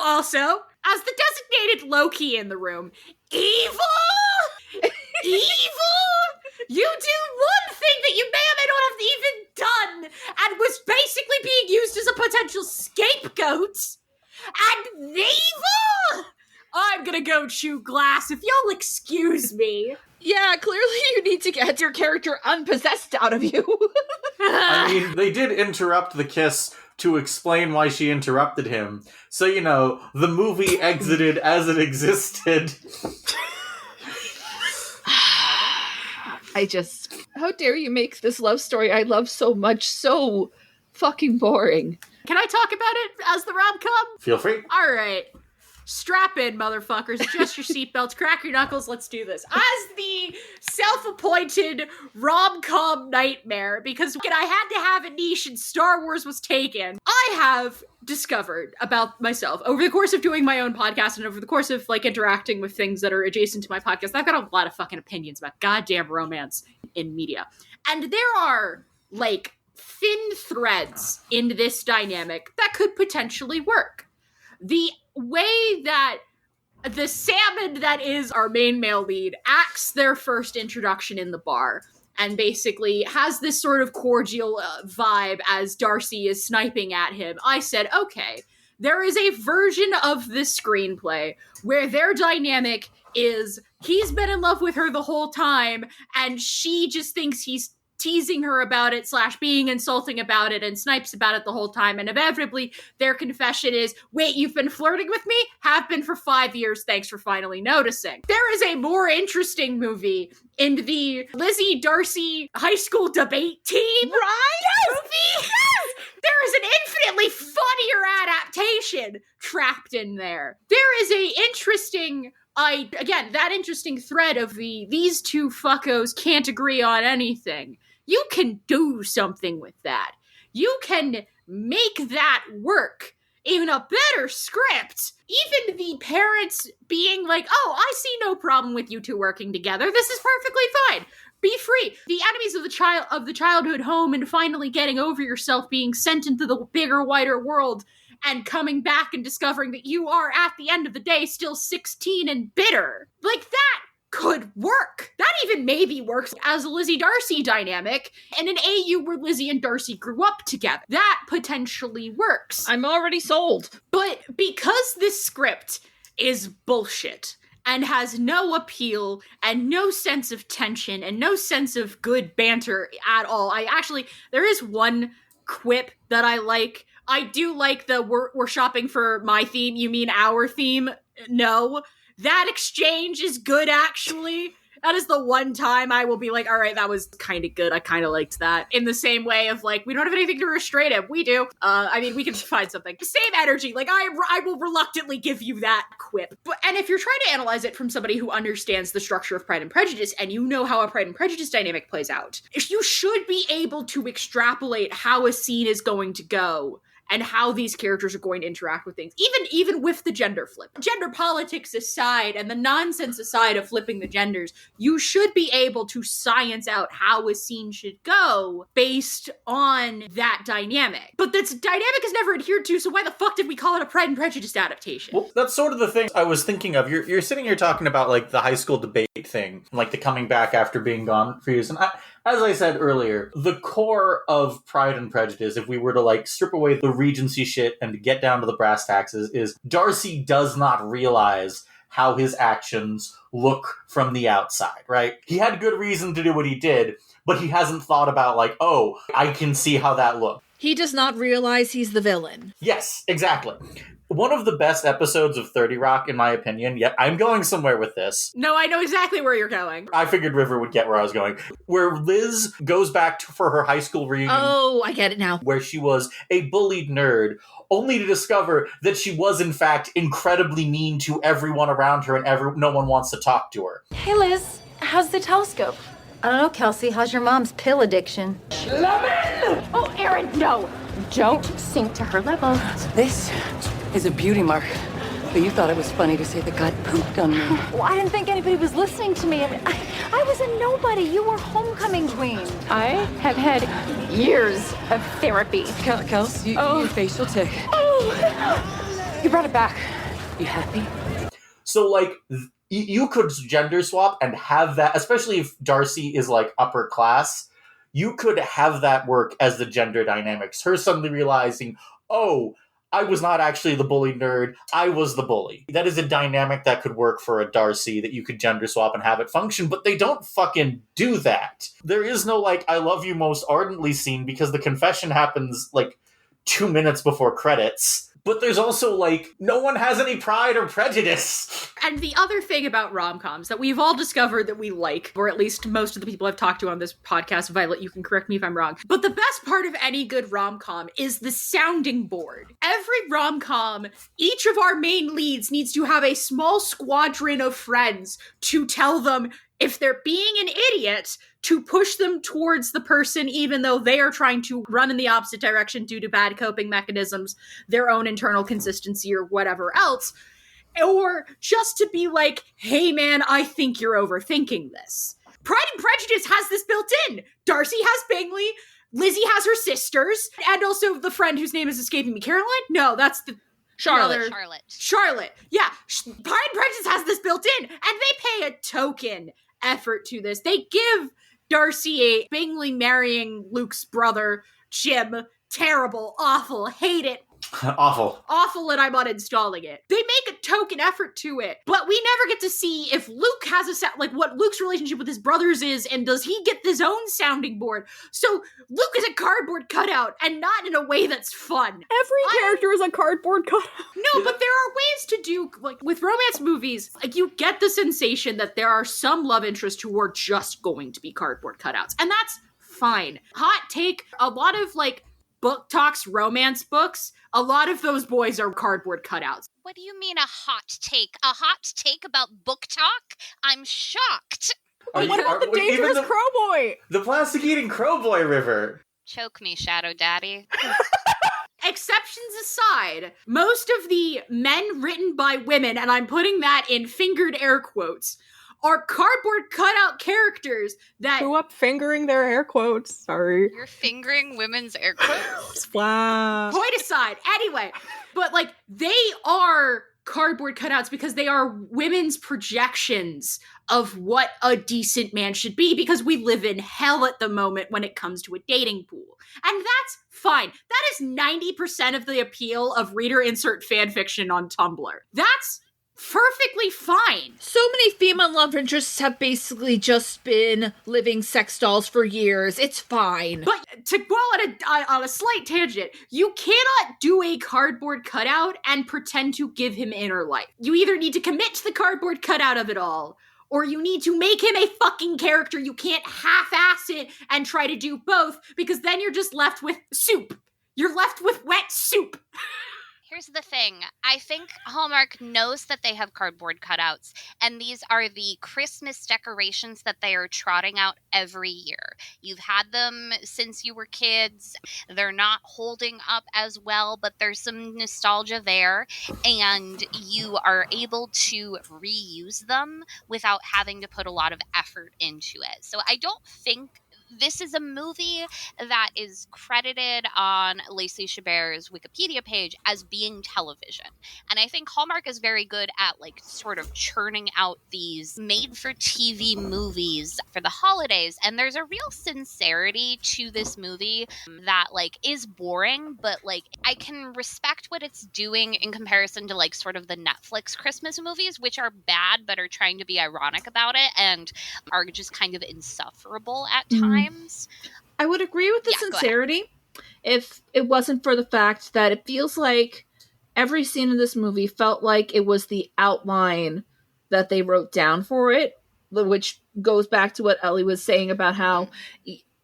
Also, as the designated Loki in the room, evil? You do one thing that you may or may not have even done, and was basically being used as a potential scapegoat, and evil? I'm gonna go chew glass, if you'll excuse me. Yeah, clearly you need to get your character unpossessed out of you. I mean, they did interrupt the kiss to explain why she interrupted him. So, you know, the movie exited as it existed. How dare you make this love story I love so much so fucking boring. Can I talk about it as the rom-com? Feel free. All right. Strap in, motherfuckers. Adjust your seatbelts. Crack your knuckles. Let's do this. As the self-appointed rom-com nightmare, because I had to have a niche and Star Wars was taken, I have discovered about myself over the course of doing my own podcast and over the course of, like, interacting with things that are adjacent to my podcast. I've got a lot of fucking opinions about goddamn romance in media. And there are, like, thin threads in this dynamic that could potentially work. The way that the salmon that is our main male lead acts their first introduction in the bar and basically has this sort of cordial vibe as Darcy is sniping at him, I said, okay, there is a version of this screenplay where their dynamic is he's been in love with her the whole time and she just thinks he's teasing her about it / being insulting about it and snipes about it the whole time, and inevitably their confession is, wait, you've been flirting with me? Have been for 5 years, thanks for finally noticing. There is a more interesting movie in the Lizzie Darcy high school debate team, right? Movie? Yes! There is an infinitely funnier adaptation trapped in there. There is a interesting that interesting thread of these two fuckos can't agree on anything. You can do something with that. You can make that work in a better script. Even the parents being like, oh, I see no problem with you two working together. This is perfectly fine. Be free. The enemies of the childhood home and finally getting over yourself, being sent into the bigger, wider world, and coming back and discovering that you are, at the end of the day, still 16 and bitter. Like, that could work. That even maybe works as a Lizzie Darcy dynamic and an AU where Lizzie and Darcy grew up together. That potentially works. I'm already sold. But because this script is bullshit and has no appeal and no sense of tension and no sense of good banter at all, there is one quip that I like. I do like the we're shopping for my theme, you mean our theme? No. That exchange is good, actually. That is the one time I will be like, all right, that was kind of good. I kind of liked that. In the same way of like, we don't have anything to restrain him. We do. I mean, we can find something. Same energy. Like, I will reluctantly give you that quip. And if you're trying to analyze it from somebody who understands the structure of Pride and Prejudice, and you know how a Pride and Prejudice dynamic plays out, you should be able to extrapolate how a scene is going to go and how these characters are going to interact with things, even with the gender flip. Gender politics aside, and the nonsense aside of flipping the genders, you should be able to science out how a scene should go based on that dynamic. But this dynamic is never adhered to, so why the fuck did we call it a Pride and Prejudice adaptation? Well, that's sort of the thing I was thinking of. You're sitting here talking about, like, the high school debate thing, like the coming back after being gone for years, and as I said earlier, the core of Pride and Prejudice, if we were to, like, strip away the Regency shit and get down to the brass taxes, is Darcy does not realize how his actions look from the outside, right? He had good reason to do what he did, but he hasn't thought about, like, oh, I can see how that looked. He does not realize he's the villain. Yes, exactly. One of the best episodes of 30 Rock, in my opinion, yet I'm going somewhere with this. No, I know exactly where you're going. I figured River would get where I was going. Where Liz goes back for her high school reunion. Oh, I get it now. Where she was a bullied nerd, only to discover that she was, in fact, incredibly mean to everyone around her and no one wants to talk to her. Hey, Liz, how's the telescope? I don't know, Kelsey. How's your mom's pill addiction? Lemon! Oh, Erin, no! Don't sink to her level. This is a beauty mark. But you thought it was funny to say the God pooped on me. Well, I didn't think anybody was listening to me. I was a nobody. You were homecoming queen. I have had years of therapy. Kels, you facial tick. Oh! You brought it back. You happy? So, like, you could gender swap and have that, especially if Darcy is, like, upper class, you could have that work as the gender dynamics. Her suddenly realizing, oh, I was not actually the bully nerd, I was the bully. That is a dynamic that could work for a Darcy, that you could gender swap and have it function, but they don't fucking do that. There is no, like, I love you most ardently scene, because the confession happens, like, 2 minutes before credits. But there's also, like, no one has any Pride or Prejudice. And the other thing about rom-coms that we've all discovered that we like, or at least most of the people I've talked to on this podcast, Violet, you can correct me if I'm wrong, but the best part of any good rom-com is the sounding board. Every rom-com, each of our main leads needs to have a small squadron of friends to tell them if they're being an idiot, to push them towards the person even though they are trying to run in the opposite direction due to bad coping mechanisms, their own internal consistency, or whatever else. Or just to be like, hey man, I think you're overthinking this. Pride and Prejudice has this built in. Darcy has Bingley, Lizzie has her sisters, and also the friend whose name is escaping me. Caroline? No, that's the... Charlotte. Charlotte. Yeah. Pride and Prejudice has this built in, and they pay a token effort to this. They give Darcy a Bingley marrying Luke's brother, Jim. Terrible, awful, hate it. Awful, and I'm uninstalling it. They make a token effort to it, but we never get to see if Luke has what Luke's relationship with his brothers is, and does he get his own sounding board? So Luke is a cardboard cutout, and not in a way that's fun. Every character is a cardboard cutout. No, but there are ways to do, like, with romance movies, like, you get the sensation that there are some love interests who are just going to be cardboard cutouts, and that's fine. Hot take, a lot of, like, book talks, romance books, a lot of those boys are cardboard cutouts. What do you mean a hot take? A hot take about book talk? I'm shocked. What about the dangerous crow boy? The plastic eating crow boy, River. Choke me, Shadow Daddy. Exceptions aside, most of the men written by women, and I'm putting that in fingered air quotes, are cardboard cutout characters that... Who up fingering their air quotes? Sorry. You're fingering women's air quotes. Wow. Point aside. Anyway, but, like, they are cardboard cutouts because they are women's projections of what a decent man should be, because we live in hell at the moment when it comes to a dating pool. And that's fine. That is 90% of the appeal of reader insert fanfiction on Tumblr. That's perfectly fine. So many female love interests have basically just been living sex dolls for years. It's fine. But to go on a slight tangent, you cannot do a cardboard cutout and pretend to give him inner life. You either need to commit to the cardboard cutout of it all, or you need to make him a fucking character. You can't half-ass it and try to do both, because then you're just left with soup. You're left with wet soup. Here's the thing. I think Hallmark knows that they have cardboard cutouts, and these are the Christmas decorations that they are trotting out every year. You've had them since you were kids. They're not holding up as well, but there's some nostalgia there, and you are able to reuse them without having to put a lot of effort into it. So I don't think this is a movie that is credited on Lacey Chabert's Wikipedia page as being television. And I think Hallmark is very good at like sort of churning out these made-for-TV movies for the holidays. And there's a real sincerity to this movie that like is boring, but like I can respect what it's doing in comparison to like sort of the Netflix Christmas movies, which are bad but are trying to be ironic about it and are just kind of insufferable at times. I would agree with the sincerity if it wasn't for the fact that it feels like every scene in this movie felt like it was the outline that they wrote down for it, which goes back to what Ellie was saying about how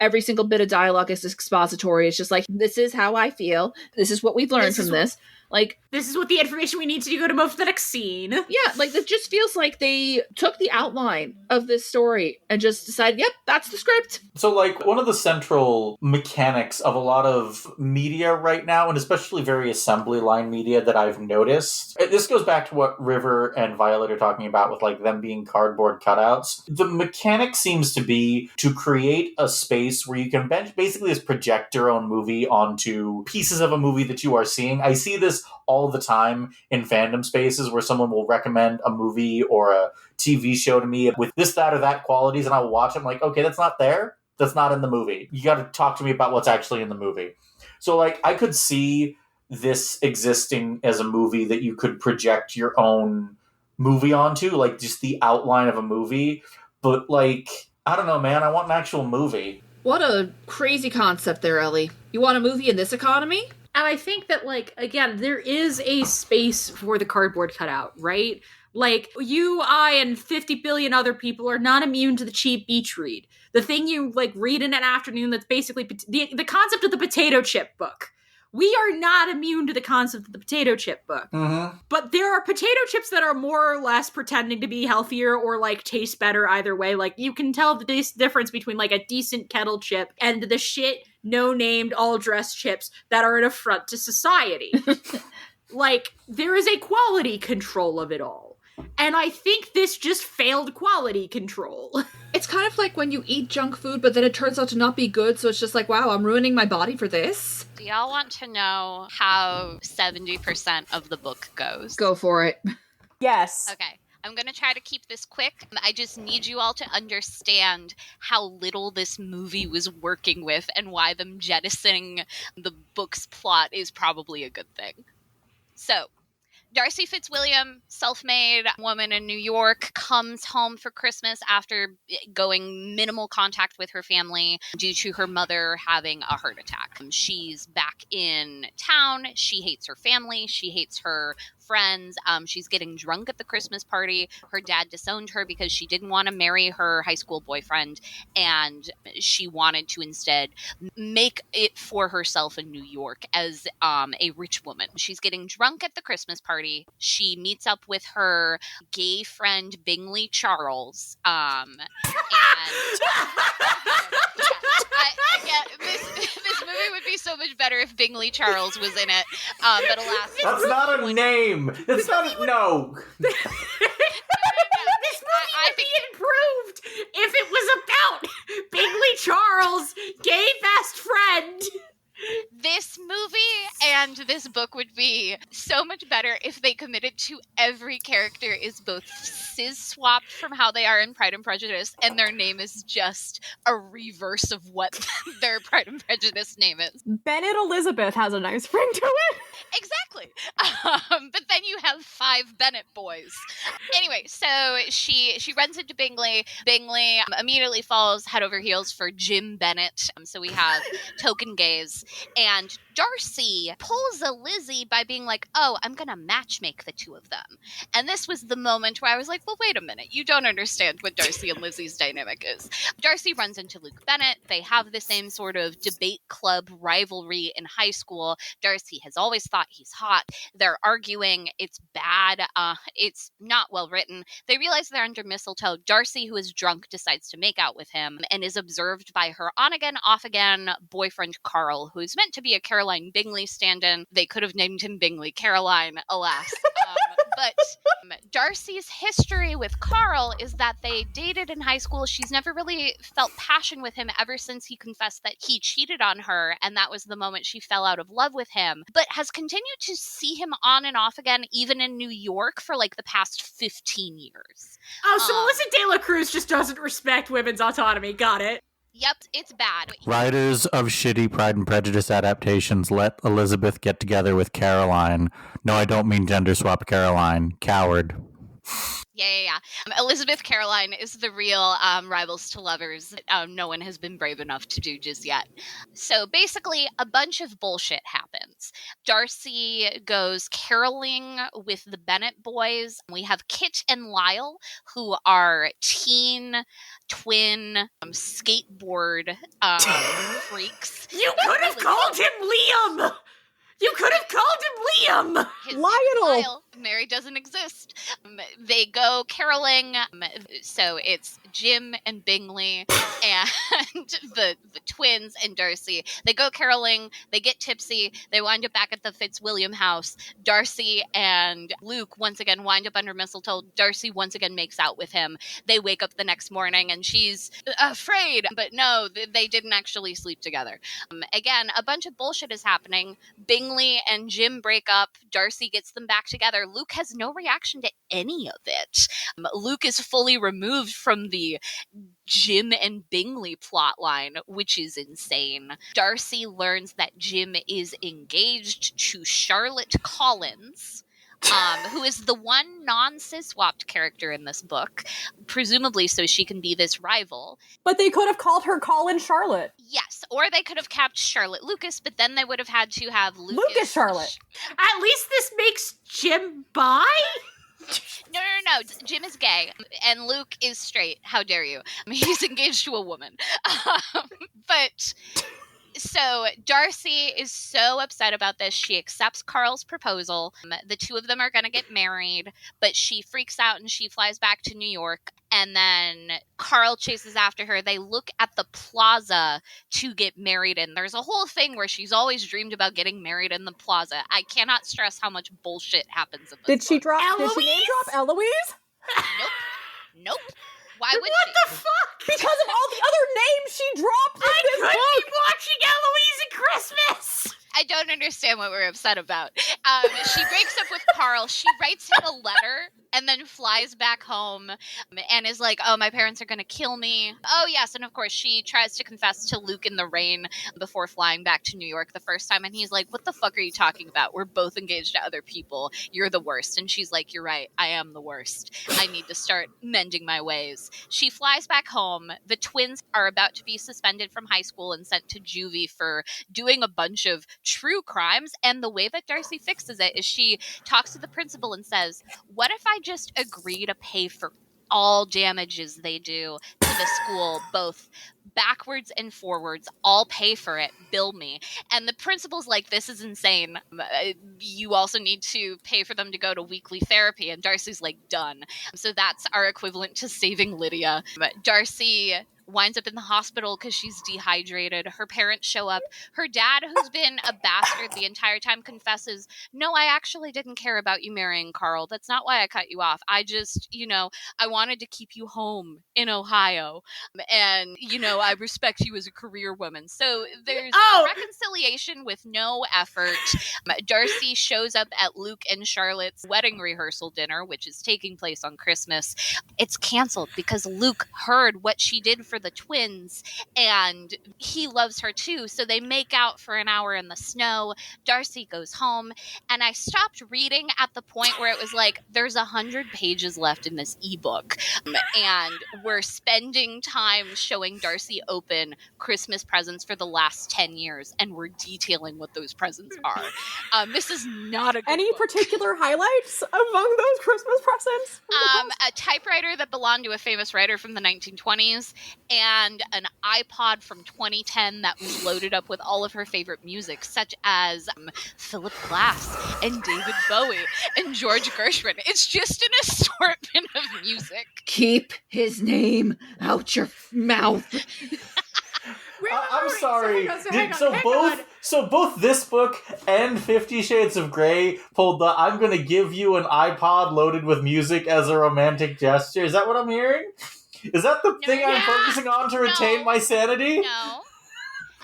every single bit of dialogue is expository. It's just like, this is how I feel. This is what we've learned from this. Like, this is what the information we need to go to move to the next scene. Yeah, like it just feels like they took the outline of this story and just decided, yep, that's the script. So like one of the central mechanics of a lot of media right now, and especially very assembly line media that I've noticed, this goes back to what River and Violet are talking about with like them being cardboard cutouts. The mechanic seems to be to create a space where you can basically just project your own movie onto pieces of a movie that you are seeing. I see this all the time in fandom spaces where someone will recommend a movie or a TV show to me with this, that, or that qualities, and I'll watch it. I'm like, okay, that's not there. That's not in the movie. You got to talk to me about what's actually in the movie. So, like, I could see this existing as a movie that you could project your own movie onto, like just the outline of a movie. But, like, I don't know, man. I want an actual movie. What a crazy concept there, Ellie. You want a movie in this economy? And I think that, like, again, there is a space for the cardboard cutout, right? Like, you, I, and 50 billion other people are not immune to the cheap beach read. The thing you, like, read in an afternoon that's basically the concept of the potato chip book. We are not immune to the concept of the potato chip book. Mm-hmm. But there are potato chips that are more or less pretending to be healthier or, like, taste better either way. Like, you can tell the difference between, like, a decent kettle chip and the shit no-named all-dressed chips that are an affront to society. Like, there is a quality control of it all. And I think this just failed quality control. It's kind of like when you eat junk food, but then it turns out to not be good, so it's just like, wow, I'm ruining my body for this. Do y'all want to know how 70% of the book goes? Go for it. Yes. Okay. I'm going to try to keep this quick. I just need you all to understand how little this movie was working with and why them jettisoning the book's plot is probably a good thing. So, Darcy Fitzwilliam, self-made woman in New York, comes home for Christmas after going minimal contact with her family due to her mother having a heart attack. She's back in town. She hates her family. She hates her friends. She's getting drunk at the Christmas party. Her dad disowned her because she didn't want to marry her high school boyfriend, and she wanted to instead make it for herself in New York as a rich woman. She's getting drunk at the Christmas party. She meets up with her gay friend Bingley Charles, this movie would be so much better if Bingley Charles was in it, but alas, that's not a name. That's not a no. This movie would be improved if it was about Bingley Charles' gay best friend. This movie and this book would be so much better if they committed to every character is both cis-swapped from how they are in Pride and Prejudice, and their name is just a reverse of what their Pride and Prejudice name is. Bennett Elizabeth has a nice ring to it. Exactly. But then you have 5 Bennett boys. Anyway, so she runs into Bingley. Bingley immediately falls head over heels for Jim Bennett. So we have token gays. And Darcy pulls a Lizzie by being like, oh, I'm going to matchmake the two of them. And this was the moment where I was like, well, wait a minute. You don't understand what Darcy and Lizzie's dynamic is. Darcy runs into Luke Bennett. They have the same sort of debate club rivalry in high school. Darcy has always thought he's hot. They're arguing. It's bad. It's not well written. They realize they're under mistletoe. Darcy, who is drunk, decides to make out with him and is observed by her on-again, off-again boyfriend, Carl, who's meant to be a Caroline Bingley stand-in. They could have named him Bingley Caroline, alas. But Darcy's history with Carl is that they dated in high school. She's never really felt passion with him ever since he confessed that he cheated on her, and that was the moment she fell out of love with him, but has continued to see him on and off again, even in New York, for like the past 15 years. Oh, so Melissa De La Cruz just doesn't respect women's autonomy. Got it. Yep, it's bad. Writers of shitty Pride and Prejudice adaptations let Elizabeth get together with Caroline. No, I don't mean gender swap Caroline. Coward. Yeah. Elizabeth Caroline is the real rivals to lovers no one has been brave enough to do just yet. So basically, a bunch of bullshit happens. Darcy goes caroling with the Bennett boys. We have Kit and Lyle, who are teen, twin, skateboard freaks. You could have called him Liam! You could have called him Liam! Lionel! Mary doesn't exist. They go caroling. So it's Jim and Bingley and the twins and Darcy. They go caroling. They get tipsy. They wind up back at the Fitzwilliam house. Darcy and Luke once again wind up under mistletoe. Darcy once again makes out with him. They wake up the next morning and she's afraid. But no, they didn't actually sleep together. Again, a bunch of bullshit is happening. Bingley and Jim break up. Darcy gets them back together. Luke has no reaction to any of it. Luke is fully removed from the Jim and Bingley plotline, which is insane. Darcy learns that Jim is engaged to Charlotte Collins, who is the one non-cis-swapped character in this book, presumably so she can be this rival. But they could have called her Colin Charlotte. Yes, or they could have kept Charlotte Lucas, but then they would have had to have Lucas Charlotte. At least this makes Jim bi? No. Jim is gay, and Luke is straight. How dare you? He's engaged to a woman. But... So Darcy is so upset about this. She accepts Carl's proposal. The two of them are going to get married, but she freaks out and she flies back to New York. And then Carl chases after her. They look at the plaza to get married in. There's a whole thing where she's always dreamed about getting married in the plaza. I cannot stress how much bullshit happens in this Did she book. Did she name drop Eloise? Nope. Why would What she? the fuck? Because of all the other names she dropped in I this could book. be watching Eloise at Christmas! I don't understand what we're upset about. She breaks up with Carl. She writes him a letter and then flies back home and is like, oh, my parents are going to kill me. Oh, yes. And of course, she tries to confess to Luke in the rain before flying back to New York the first time. And he's like, what the fuck are you talking about? We're both engaged to other people. You're the worst. And she's like, you're right. I am the worst. I need to start mending my ways. She flies back home. The twins are about to be suspended from high school and sent to juvie for doing a bunch of true crimes. And the way that Darcy fixes it is she talks to the principal and says, what if I just agree to pay for all damages they do to the school, both backwards and forwards? I'll pay for it. Bill me. And the principal's like, this is insane. You also need to pay for them to go to weekly therapy. And Darcy's like, done. So that's our equivalent to saving Lydia. Darcy winds up in the hospital because she's dehydrated. Her parents show up. Her dad, who's been a bastard the entire time, confesses, no, I actually didn't care about you marrying Carl. That's not why I cut you off. I just, I wanted to keep you home in Ohio. And, I respect you as a career woman. So there's reconciliation with no effort. Darcy shows up at Luke and Charlotte's wedding rehearsal dinner, which is taking place on Christmas. It's canceled because Luke heard what she did for the twins, and he loves her too. So they make out for an hour in the snow. Darcy goes home, and I stopped reading at the point where it was like, there's 100 pages left in this ebook, and we're spending time showing Darcy open Christmas presents for the last 10 years, and we're detailing what those presents are. This is not a good Any book. particular highlights among those Christmas presents? A typewriter that belonged to a famous writer from the 1920s, and an iPod from 2010 that was loaded up with all of her favorite music, such as Philip Glass and David Bowie and George Gershwin. It's just an assortment of music. Keep his name out your mouth. I'm sorry. Hang on. So both this book and 50 Shades of Grey pulled the "I'm going to give you an iPod loaded with music as a romantic gesture." Is that what I'm hearing? Is that the thing I'm focusing on to retain my sanity?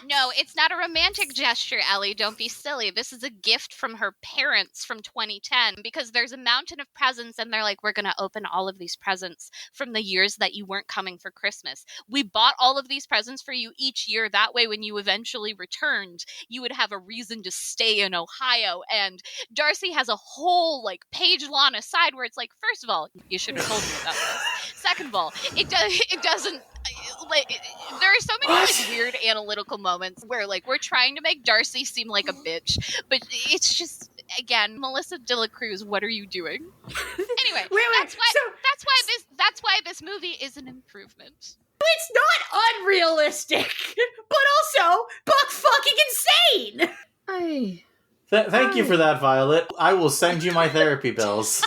No, it's not a romantic gesture, Ellie. Don't be silly. This is a gift from her parents from 2010, because there's a mountain of presents, and they're like, we're going to open all of these presents from the years that you weren't coming for Christmas. We bought all of these presents for you each year. That way, when you eventually returned, you would have a reason to stay in Ohio. And Darcy has a whole page-long aside where it's like, first of all, you should have told me about this. Second of all, it doesn't. There are so many weird analytical moments where we're trying to make Darcy seem like a bitch, but it's just, again, Melissa de la Cruz, what are you doing? Anyway, that's why this movie is an improvement. It's not unrealistic, but also buck fucking insane. Thank you for that, Violet. I will send you my therapy bills.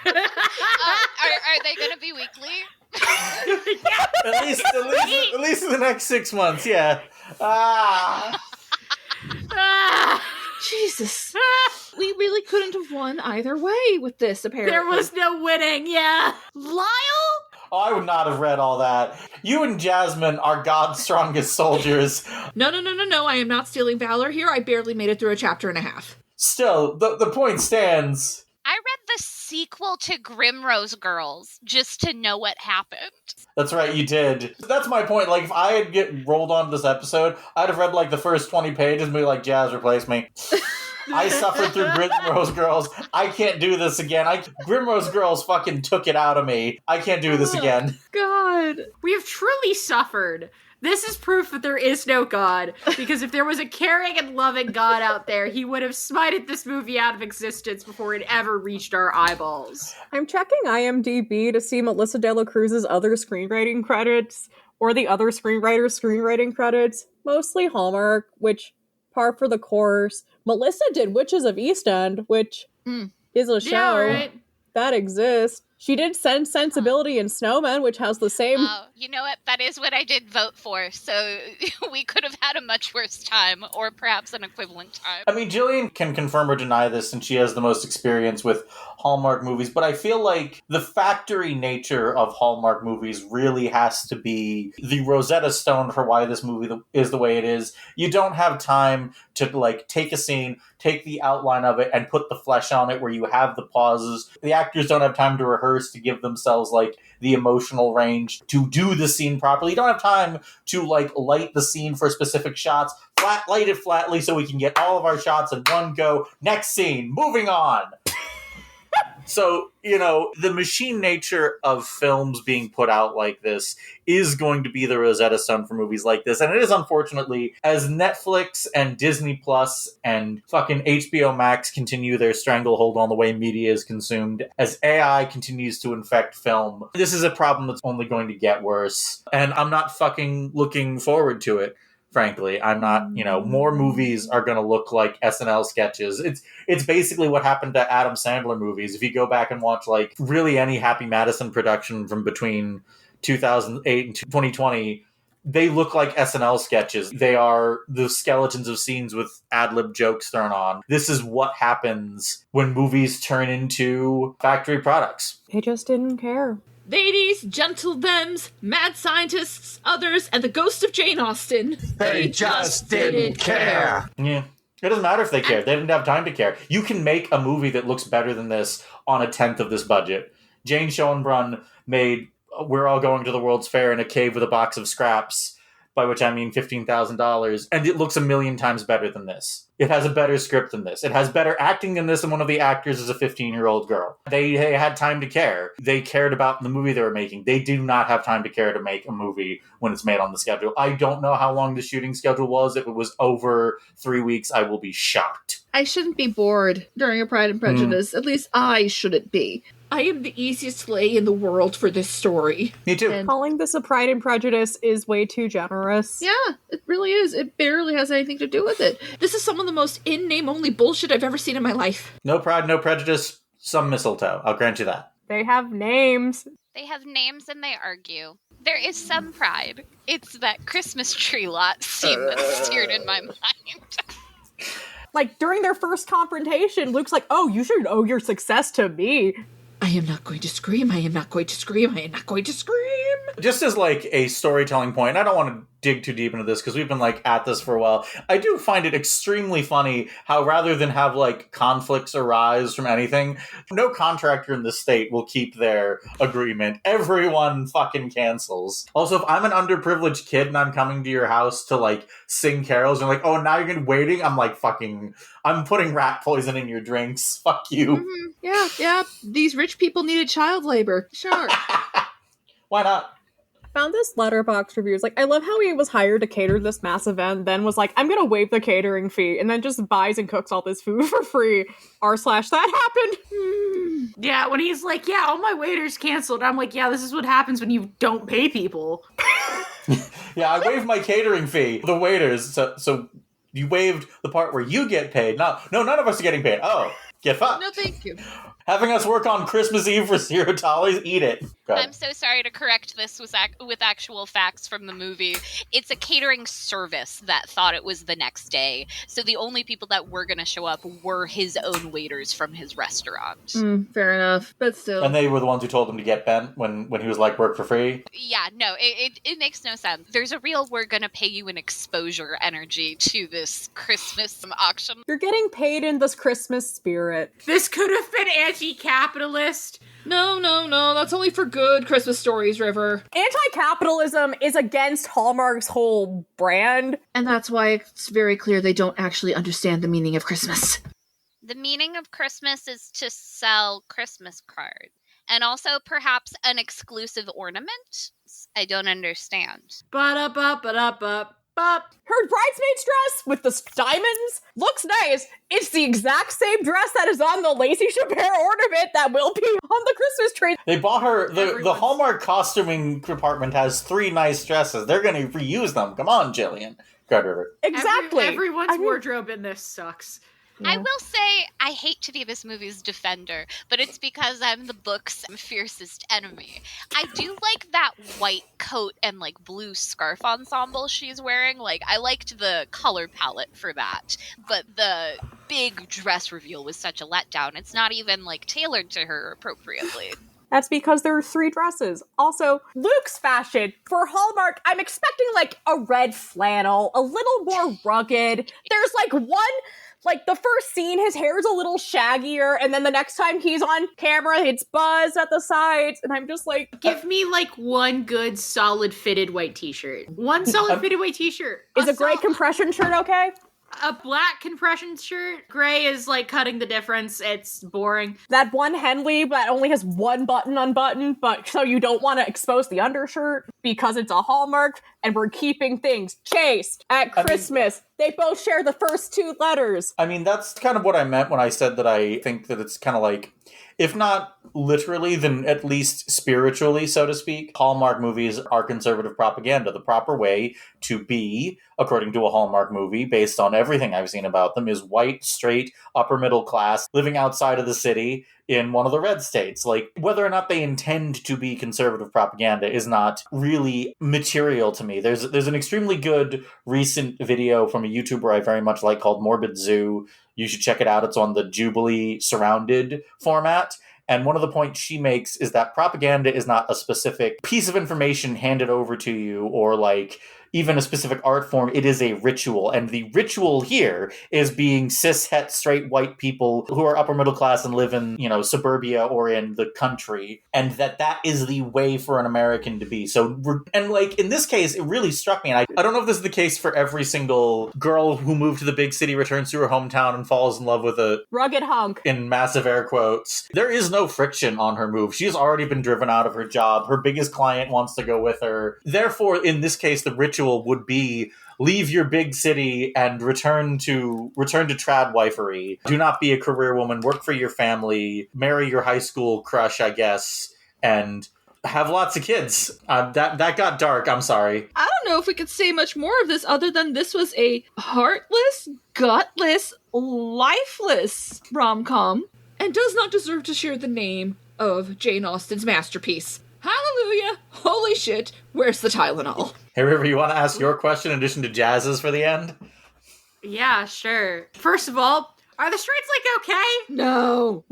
Are they going to be weekly? At least in the next 6 months, yeah. Jesus. We really couldn't have won either way with this, apparently. There was no winning, yeah. Lyle? Oh, I would not have read all that. You and Jasmine are God's strongest soldiers. No. I am not stealing valor here. I barely made it through a chapter and a half. Still, the point stands. I read the sequel to Grimrose Girls just to know what happened. That's right, you did. That's my point. If I had get rolled onto this episode, I'd have read the first 20 pages and be like, Jazz, replace me. I suffered through Grimrose Girls. I can't do this again. Grimrose Girls fucking took it out of me. I can't do this again. God. We have truly suffered. This is proof that there is no God, because if there was a caring and loving God out there, he would have smited this movie out of existence before it ever reached our eyeballs. I'm checking IMDb to see Melissa de la Cruz's other screenwriting credits, or the other screenwriter's screenwriting credits. Mostly Hallmark, which, par for the course. Melissa did Witches of East End, which is a show that exists. She did Sense Sensibility and Snowman, which has the same... You know what? That is what I did vote for, so we could have had a much worse time, or perhaps an equivalent time. I mean, Gillian can confirm or deny this, since she has the most experience with Hallmark movies, but I feel like the factory nature of Hallmark movies really has to be the Rosetta Stone for why this movie is the way it is. You don't have time to, take a scene, take the outline of it, and put the flesh on it where you have the pauses. The actors don't have time to rehearse, to give themselves, the emotional range to do the scene properly. You don't have time to, light the scene for specific shots. Light it flatly so we can get all of our shots in one go. Next scene. Moving on. So, the machine nature of films being put out like this is going to be the Rosetta Stone for movies like this. And it is, unfortunately, as Netflix and Disney Plus and fucking HBO Max continue their stranglehold on the way media is consumed, as AI continues to infect film, this is a problem that's only going to get worse. And I'm not fucking looking forward to it. Frankly, I'm not, more movies are going to look like SNL sketches. It's basically what happened to Adam Sandler movies. If you go back and watch, really any Happy Madison production from between 2008 and 2020, they look like SNL sketches. They are the skeletons of scenes with ad-lib jokes thrown on. This is what happens when movies turn into factory products. They just didn't care. Ladies, gentlethems, mad scientists, others, and the ghost of Jane Austen. They just didn't care. Yeah. It doesn't matter if they care. They didn't have time to care. You can make a movie that looks better than this on a tenth of this budget. Jane Schoenbrunn made we're all going to the World's Fair in a cave with a box of scraps, by which I mean $15,000, and it looks a million times better than this. It has a better script than this. It has better acting than this, and one of the actors is a 15-year-old girl. They had time to care. They cared about the movie they were making. They do not have time to care to make a movie when it's made on the schedule. I don't know how long the shooting schedule was. If it was over 3 weeks, I will be shocked. I shouldn't be bored during a Pride and Prejudice. At least I shouldn't be. I am the easiest lay in the world for this story. Me too. And calling this a Pride and Prejudice is way too generous. yeah, it really is. It barely has anything to do with it. This is some of the most in-name-only bullshit I've ever seen in my life. No Pride, no Prejudice, some mistletoe. I'll grant you that. They have names. They have names and they argue. There is some pride. It's that Christmas tree lot scene that steered in my mind. Like, during their first confrontation, Luke's like, oh, you should owe your success to me. I am not going to scream. I am not going to scream. I am not going to scream. Just as like a storytelling point, I don't want to dig too deep into this because we've been like at this for a while. I do find it extremely funny how rather than have like conflicts arise from anything, no contractor in the state will keep their agreement. Everyone fucking cancels. Also, if I'm an underprivileged kid and I'm coming to your house to like sing carols and like, oh, now you're gonna waiting, I'm like fucking, I'm putting rat poison in your drinks. Fuck you. Mm-hmm. Yeah. These rich people needed child labor. Sure. Why not? Found this Letterboxd reviews. Like, I love how he was hired to cater this mass event, then was like, I'm gonna waive the catering fee, and then just buys and cooks all this food for free. r/that happened. Yeah, when he's like, yeah, all my waiters canceled. I'm like, yeah, this is what happens when you don't pay people. Yeah, I waived my catering fee. The waiters, so you waived the part where you get paid. No, none of us are getting paid. Oh, get fucked. No, thank you. Having us work on Christmas Eve for $0, eat it. I'm so sorry to correct this with actual facts from the movie. It's a catering service that thought it was the next day. So the only people that were going to show up were his own waiters from his restaurant. Fair enough, but still. And they were the ones who told him to get bent when he was like, work for free? Yeah, no, it makes no sense. There's a real we're going to pay you an exposure energy to this Christmas auction. You're getting paid in this Christmas spirit. This could have been anti-capitalist. No, that's only for good Christmas stories, River. Anti-capitalism is against Hallmark's whole brand. And that's why it's very clear they don't actually understand the meaning of Christmas. The meaning of Christmas is to sell Christmas cards. And also perhaps an exclusive ornament? I don't understand. Ba-da-ba-ba-da-ba. Her bridesmaid's dress with the diamonds looks nice. It's the exact same dress that is on the Lacey Chabert ornament that will be on the Christmas tree. They bought her, the Hallmark costuming department has 3 nice dresses. They're going to reuse them. Come on, Gillian. Go River. Exactly. Everyone's wardrobe in this sucks. I will say, I hate to be this movie's defender, but it's because I'm the book's fiercest enemy. I do like that white coat and, like, blue scarf ensemble she's wearing. Like, I liked the color palette for that. But the big dress reveal was such a letdown. It's not even, like, tailored to her appropriately. That's because there are 3 dresses. Also, Luke's fashion. For Hallmark, I'm expecting, like, a red flannel, a little more rugged. There's, like, one... Like, the first scene, his hair's a little shaggier, and then the next time he's on camera, it's buzzed at the sides, and I'm just like... Give me, like, one good, solid, fitted white t-shirt. One solid, fitted white t-shirt. Is a gray compression shirt okay? A black compression shirt. Gray is, like, cutting the difference. It's boring. That one Henley that only has one button unbuttoned, but so you don't want to expose the undershirt because it's a Hallmark, and we're keeping things chaste at Christmas. They both share the first 2 letters. I mean, that's kind of what I meant when I said that I think that it's kind of like, if not literally, then at least spiritually, so to speak, Hallmark movies are conservative propaganda. The proper way to be, according to a Hallmark movie, based on everything I've seen about them, is white, straight, upper middle class, living outside of the city in one of the red states. Like, whether or not they intend to be conservative propaganda is not really material to me. There's an extremely good recent video from a YouTuber I very much like called Morbid Zoo. You should check it out. It's on the Jubilee Surrounded format. And one of the points she makes is that propaganda is not a specific piece of information handed over to you or like even a specific art form. It is a ritual. And the ritual here is being cis, het, straight, white people who are upper middle class and live in, suburbia or in the country. And that is the way for an American to be. So, and like, in this case, it really struck me. And I don't know if this is the case for every single girl who moved to the big city, returns to her hometown, and falls in love with a rugged hunk, in massive air quotes. There is no friction on her move. She's already been driven out of her job. Her biggest client wants to go with her. Therefore, in this case, the ritual would be leave your big city and return to trad wifery. Do not be a career woman. Work for your family. Marry your high school crush, I guess, and have lots of kids. That got dark. I'm sorry. I don't know if we could say much more of this other than this was a heartless, gutless, lifeless rom-com and does not deserve to share the name of Jane Austen's masterpiece. Hallelujah! Holy shit! Where's the Tylenol? Hey, River, you want to ask your question in addition to Jazz's for the end? Yeah, sure. First of all, are the streets, okay? No.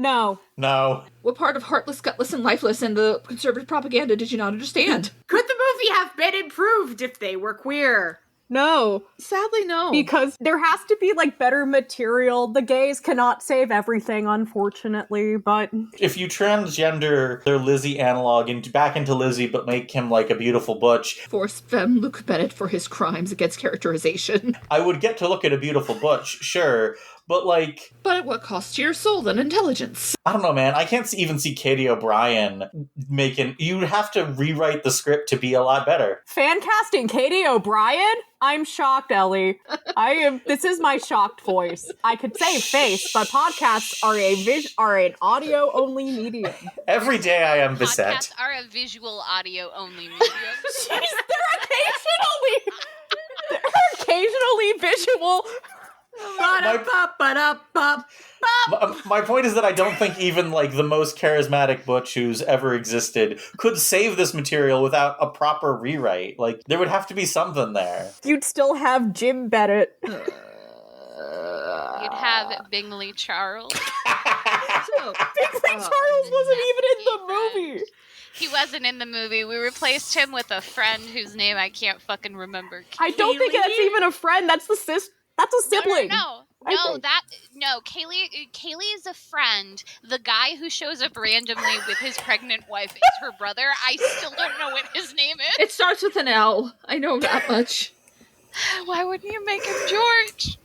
What part of heartless, gutless, and lifeless in the conservative propaganda did you not understand? Could the movie have been improved if they were queer? No. Sadly, no. Because there has to be, better material. The gays cannot save everything, unfortunately, but... If you transgender their Lizzie analog back into Lizzie, but make him, a beautiful butch... Force femme Luke Bennett for his crimes against characterization. I would get to look at a beautiful butch, sure, but, But at what cost to your soul and intelligence? I don't know, man. I can't even see Katie O'Brien making... You'd have to rewrite the script to be a lot better. Fan casting Katie O'Brien? I'm shocked, Ellie. This is my shocked voice. I could say face, but podcasts are an audio-only medium. Every day I am beset. Podcasts are a visual audio-only medium. They're occasionally visual. My point is that I don't think even the most charismatic butch who's ever existed could save this material without a proper rewrite. There would have to be something there. You'd still have Jim Bennett. You'd have Bingley Charles. Bingley Charles wasn't even in the movie. He wasn't in the movie. We replaced him with a friend whose name I can't fucking remember. I don't think that's even a friend. That's the sister. That's a sibling. No. Kaylee is a friend. The guy who shows up randomly with his pregnant wife is her brother. I still don't know what his name is. It starts with an L. I know that much. Why wouldn't you make him George?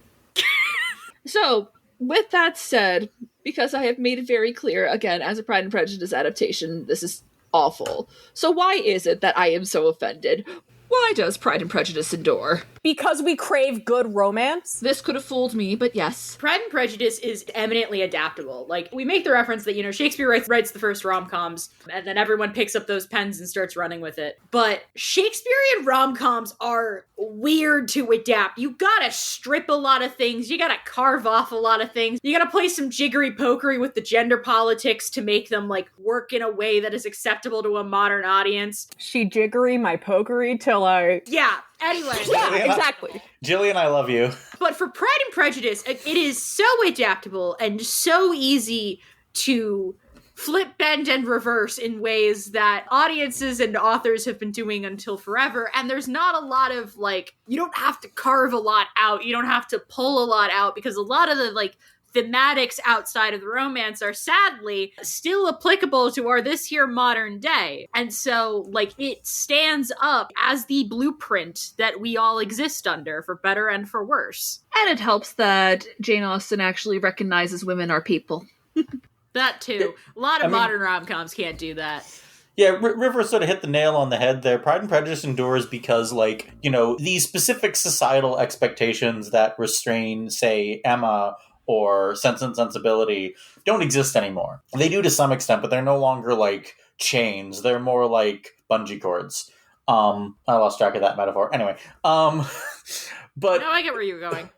So, with that said, because I have made it very clear, again, as a Pride and Prejudice adaptation, this is awful. So why is it that I am so offended? Why does Pride and Prejudice endure? Because we crave good romance? This could have fooled me, but yes. Pride and Prejudice is eminently adaptable. We make the reference that, Shakespeare writes the first rom-coms, and then everyone picks up those pens and starts running with it. But Shakespearean rom-coms are weird to adapt. You gotta strip a lot of things. You gotta carve off a lot of things. You gotta play some jiggery-pokery with the gender politics to make them, work in a way that is acceptable to a modern audience. She jiggery my pokery till I... Yeah. Anyway. Yeah, exactly. Jillian, I love you. But for Pride and Prejudice, it is so adaptable and so easy to flip, bend, and reverse in ways that audiences and authors have been doing until forever. And there's not a lot of, you don't have to carve a lot out. You don't have to pull a lot out because a lot of the, thematics outside of the romance are sadly still applicable to our this here modern day. And so, it stands up as the blueprint that we all exist under, for better and for worse. And it helps that Jane Austen actually recognizes women are people. That too. A lot of modern rom-coms can't do that. Yeah, River sort of hit the nail on the head there. Pride and Prejudice endures because, these specific societal expectations that restrain, say, Emma or Sense and Sensibility don't exist anymore. They do to some extent, but they're no longer chains. They're more like bungee cords. I lost track of that metaphor. Anyway, but no, I get where you're going.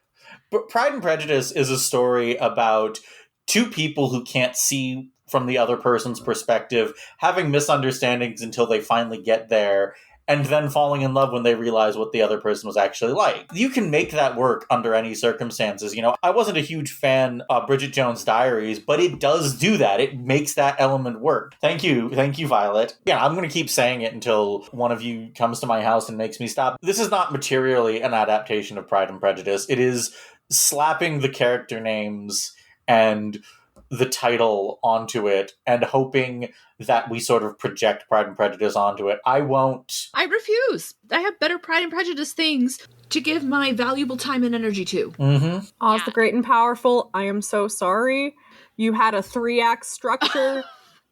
But Pride and Prejudice is a story about two people who can't see from the other person's perspective, having misunderstandings until they finally get there, and then falling in love when they realize what the other person was actually like. You can make that work under any circumstances. I wasn't a huge fan of Bridget Jones' Diaries, but it does do that. It makes that element work. Thank you, Violet. Yeah, I'm going to keep saying it until one of you comes to my house and makes me stop. This is not materially an adaptation of Pride and Prejudice. It is slapping the character names and the title onto it and hoping that we sort of project Pride and Prejudice onto it. I won't. I refuse. I have better Pride and Prejudice things to give my valuable time and energy to. Mm-hmm. Oz the Great and Powerful, I am so sorry. You had a 3-act structure.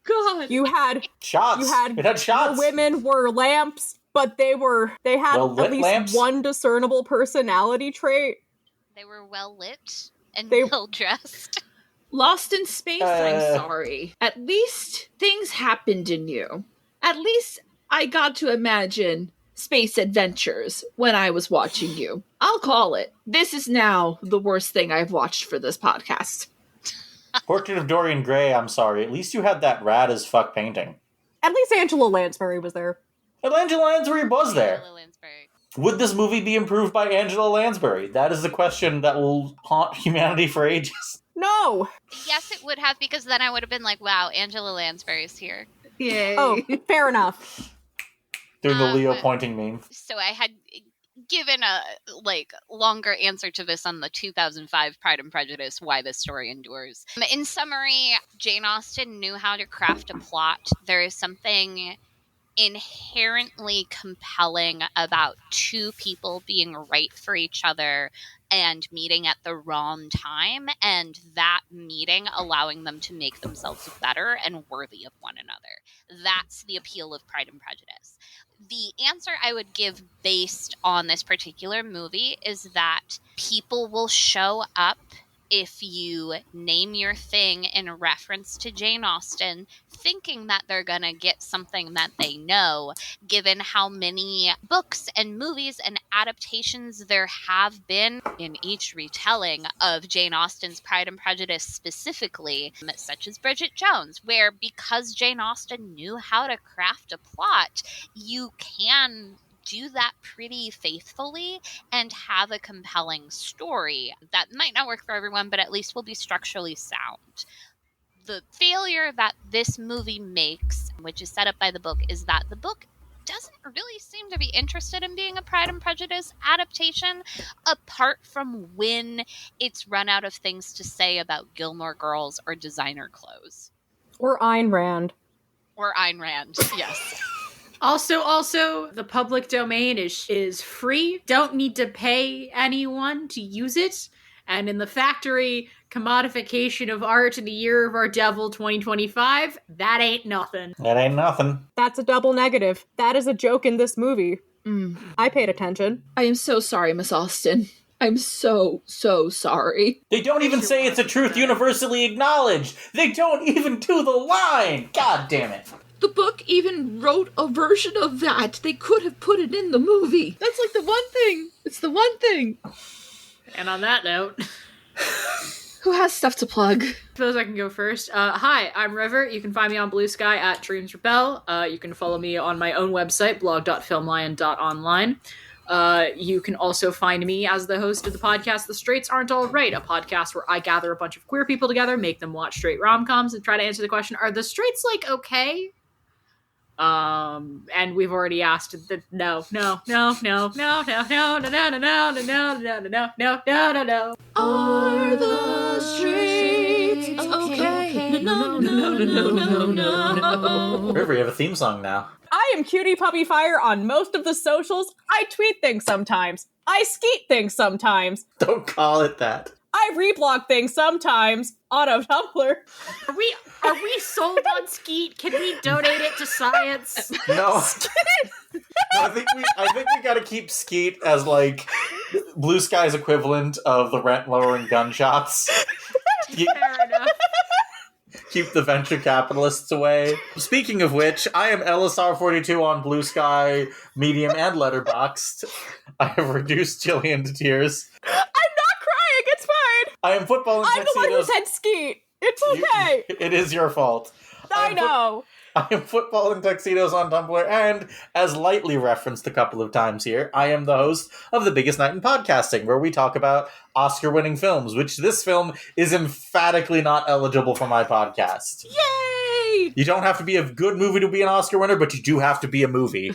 God. You had shots. It had shots. The women were lamps, but they had at least lamps. one discernible personality trait. They were well lit and well dressed. Lost in space, I'm sorry. At least things happened in you. At least I got to imagine space adventures when I was watching you. I'll call it. This is now the worst thing I've watched for this podcast. Portrait of Dorian Gray, I'm sorry. At least you had that rad as fuck painting. At least Angela Lansbury was there. And Angela Lansbury was there. Would this movie be improved by Angela Lansbury? That is the question that will haunt humanity for ages. No! Yes, it would have, because then I would have been like, wow, Angela Lansbury's here. Yay. Oh, fair enough. Doing the Leo pointing meme. So I had given a longer answer to this on the 2005 Pride and Prejudice, Why This Story Endures. In summary, Jane Austen knew how to craft a plot. There is something inherently compelling about two people being right for each other and meeting at the wrong time, and that meeting allowing them to make themselves better and worthy of one another. That's the appeal of Pride and Prejudice. The answer I would give based on this particular movie is that people will show up if you name your thing in reference to Jane Austen, thinking that they're going to get something that they know, given how many books and movies and adaptations there have been in each retelling of Jane Austen's Pride and Prejudice specifically, such as Bridget Jones, where because Jane Austen knew how to craft a plot, you can do that pretty faithfully and have a compelling story that might not work for everyone, but at least will be structurally sound. The failure that this movie makes, which is set up by the book, is that the book doesn't really seem to be interested in being a Pride and Prejudice adaptation, apart from when it's run out of things to say about Gilmore Girls or designer clothes. Or Ayn Rand. Or Ayn Rand, yes. Also, the public domain is free. Don't need to pay anyone to use it. And in the factory commodification of art in the year of our devil 2025, that ain't nothing. That ain't nothing. That's a double negative. That is a joke in this movie. I paid attention. I am so sorry, Miss Austen. I'm so sorry. They don't even say it's a truth universally acknowledged. They don't even do the line. God damn it. The book even wrote a version of that. They could have put it in the movie. That's like the one thing. It's the one thing. And on that note, who has stuff to plug? Suppose I can go first. Hi, I'm River. You can find me on Blue Sky at Dreams Rebel. You can follow me on my own website, blog.filmlion.online. You can also find me as the host of the podcast The Straights Aren't All Right, a podcast where I gather a bunch of queer people together, make them watch straight rom-coms, and try to answer the question, are the straights, okay? And we've already asked that no. Are the straights okay? No. River, you have a theme song now. I am Cutie Puppy Fire on most of the socials. I tweet things sometimes. I skeet things sometimes. Don't call it that. I reblog things sometimes on a Tumblr. Are we sold on Skeet? Can we donate it to science? No. I think we gotta keep Skeet as like Blue Sky's equivalent of the rent lowering gunshots. Fair enough. Keep the venture capitalists away. Speaking of which, I am LSR42 on Blue Sky, Medium, and Letterboxd. I have reduced Gillian to tears. I'm not crying, it's fine. I am football and I'm the one who tuxedos. said skeet. It's okay. It is your fault. I know. I am Football in Tuxedos on Tumblr, and as lightly referenced a couple of times here, I am the host of The Biggest Night in Podcasting, where we talk about Oscar-winning films, which this film is emphatically not eligible for my podcast. Yay! You don't have to be a good movie to be an Oscar winner, but you do have to be a movie.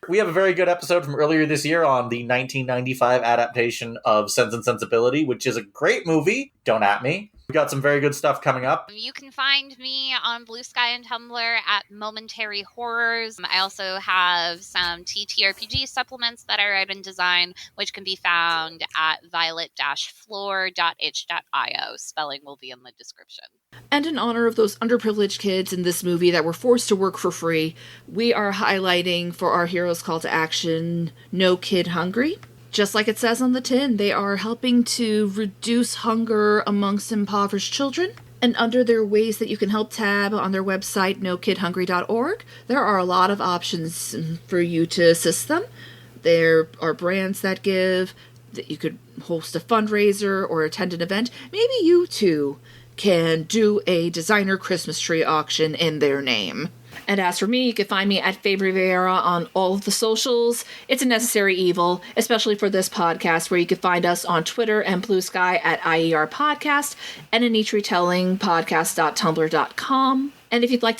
We have a very good episode from earlier this year on the 1995 adaptation of Sense and Sensibility, which is a great movie. Don't at me. We got some very good stuff coming up. You can find me on Blue Sky and Tumblr at Momentary Horrors. I also have some TTRPG supplements that I write and design, which can be found at violet-floor.itch.io. Spelling will be in the description. And in honor of those underprivileged kids in this movie that were forced to work for free, we are highlighting for our hero's call to action, No Kid Hungry. Just like it says on the tin, they are helping to reduce hunger amongst impoverished children. And under their ways that you can help tab on their website, nokidhungry.org, there are a lot of options for you to assist them. There are brands that give, that you could host a fundraiser or attend an event. Maybe you too can do a designer Christmas tree auction in their name. And as for me, you can find me at Faye Rivera on all of the socials. It's a necessary evil, especially for this podcast, where you can find us on Twitter and Blue Sky at IER Podcast and In Each Retelling podcast.tumblr.com. And if you'd like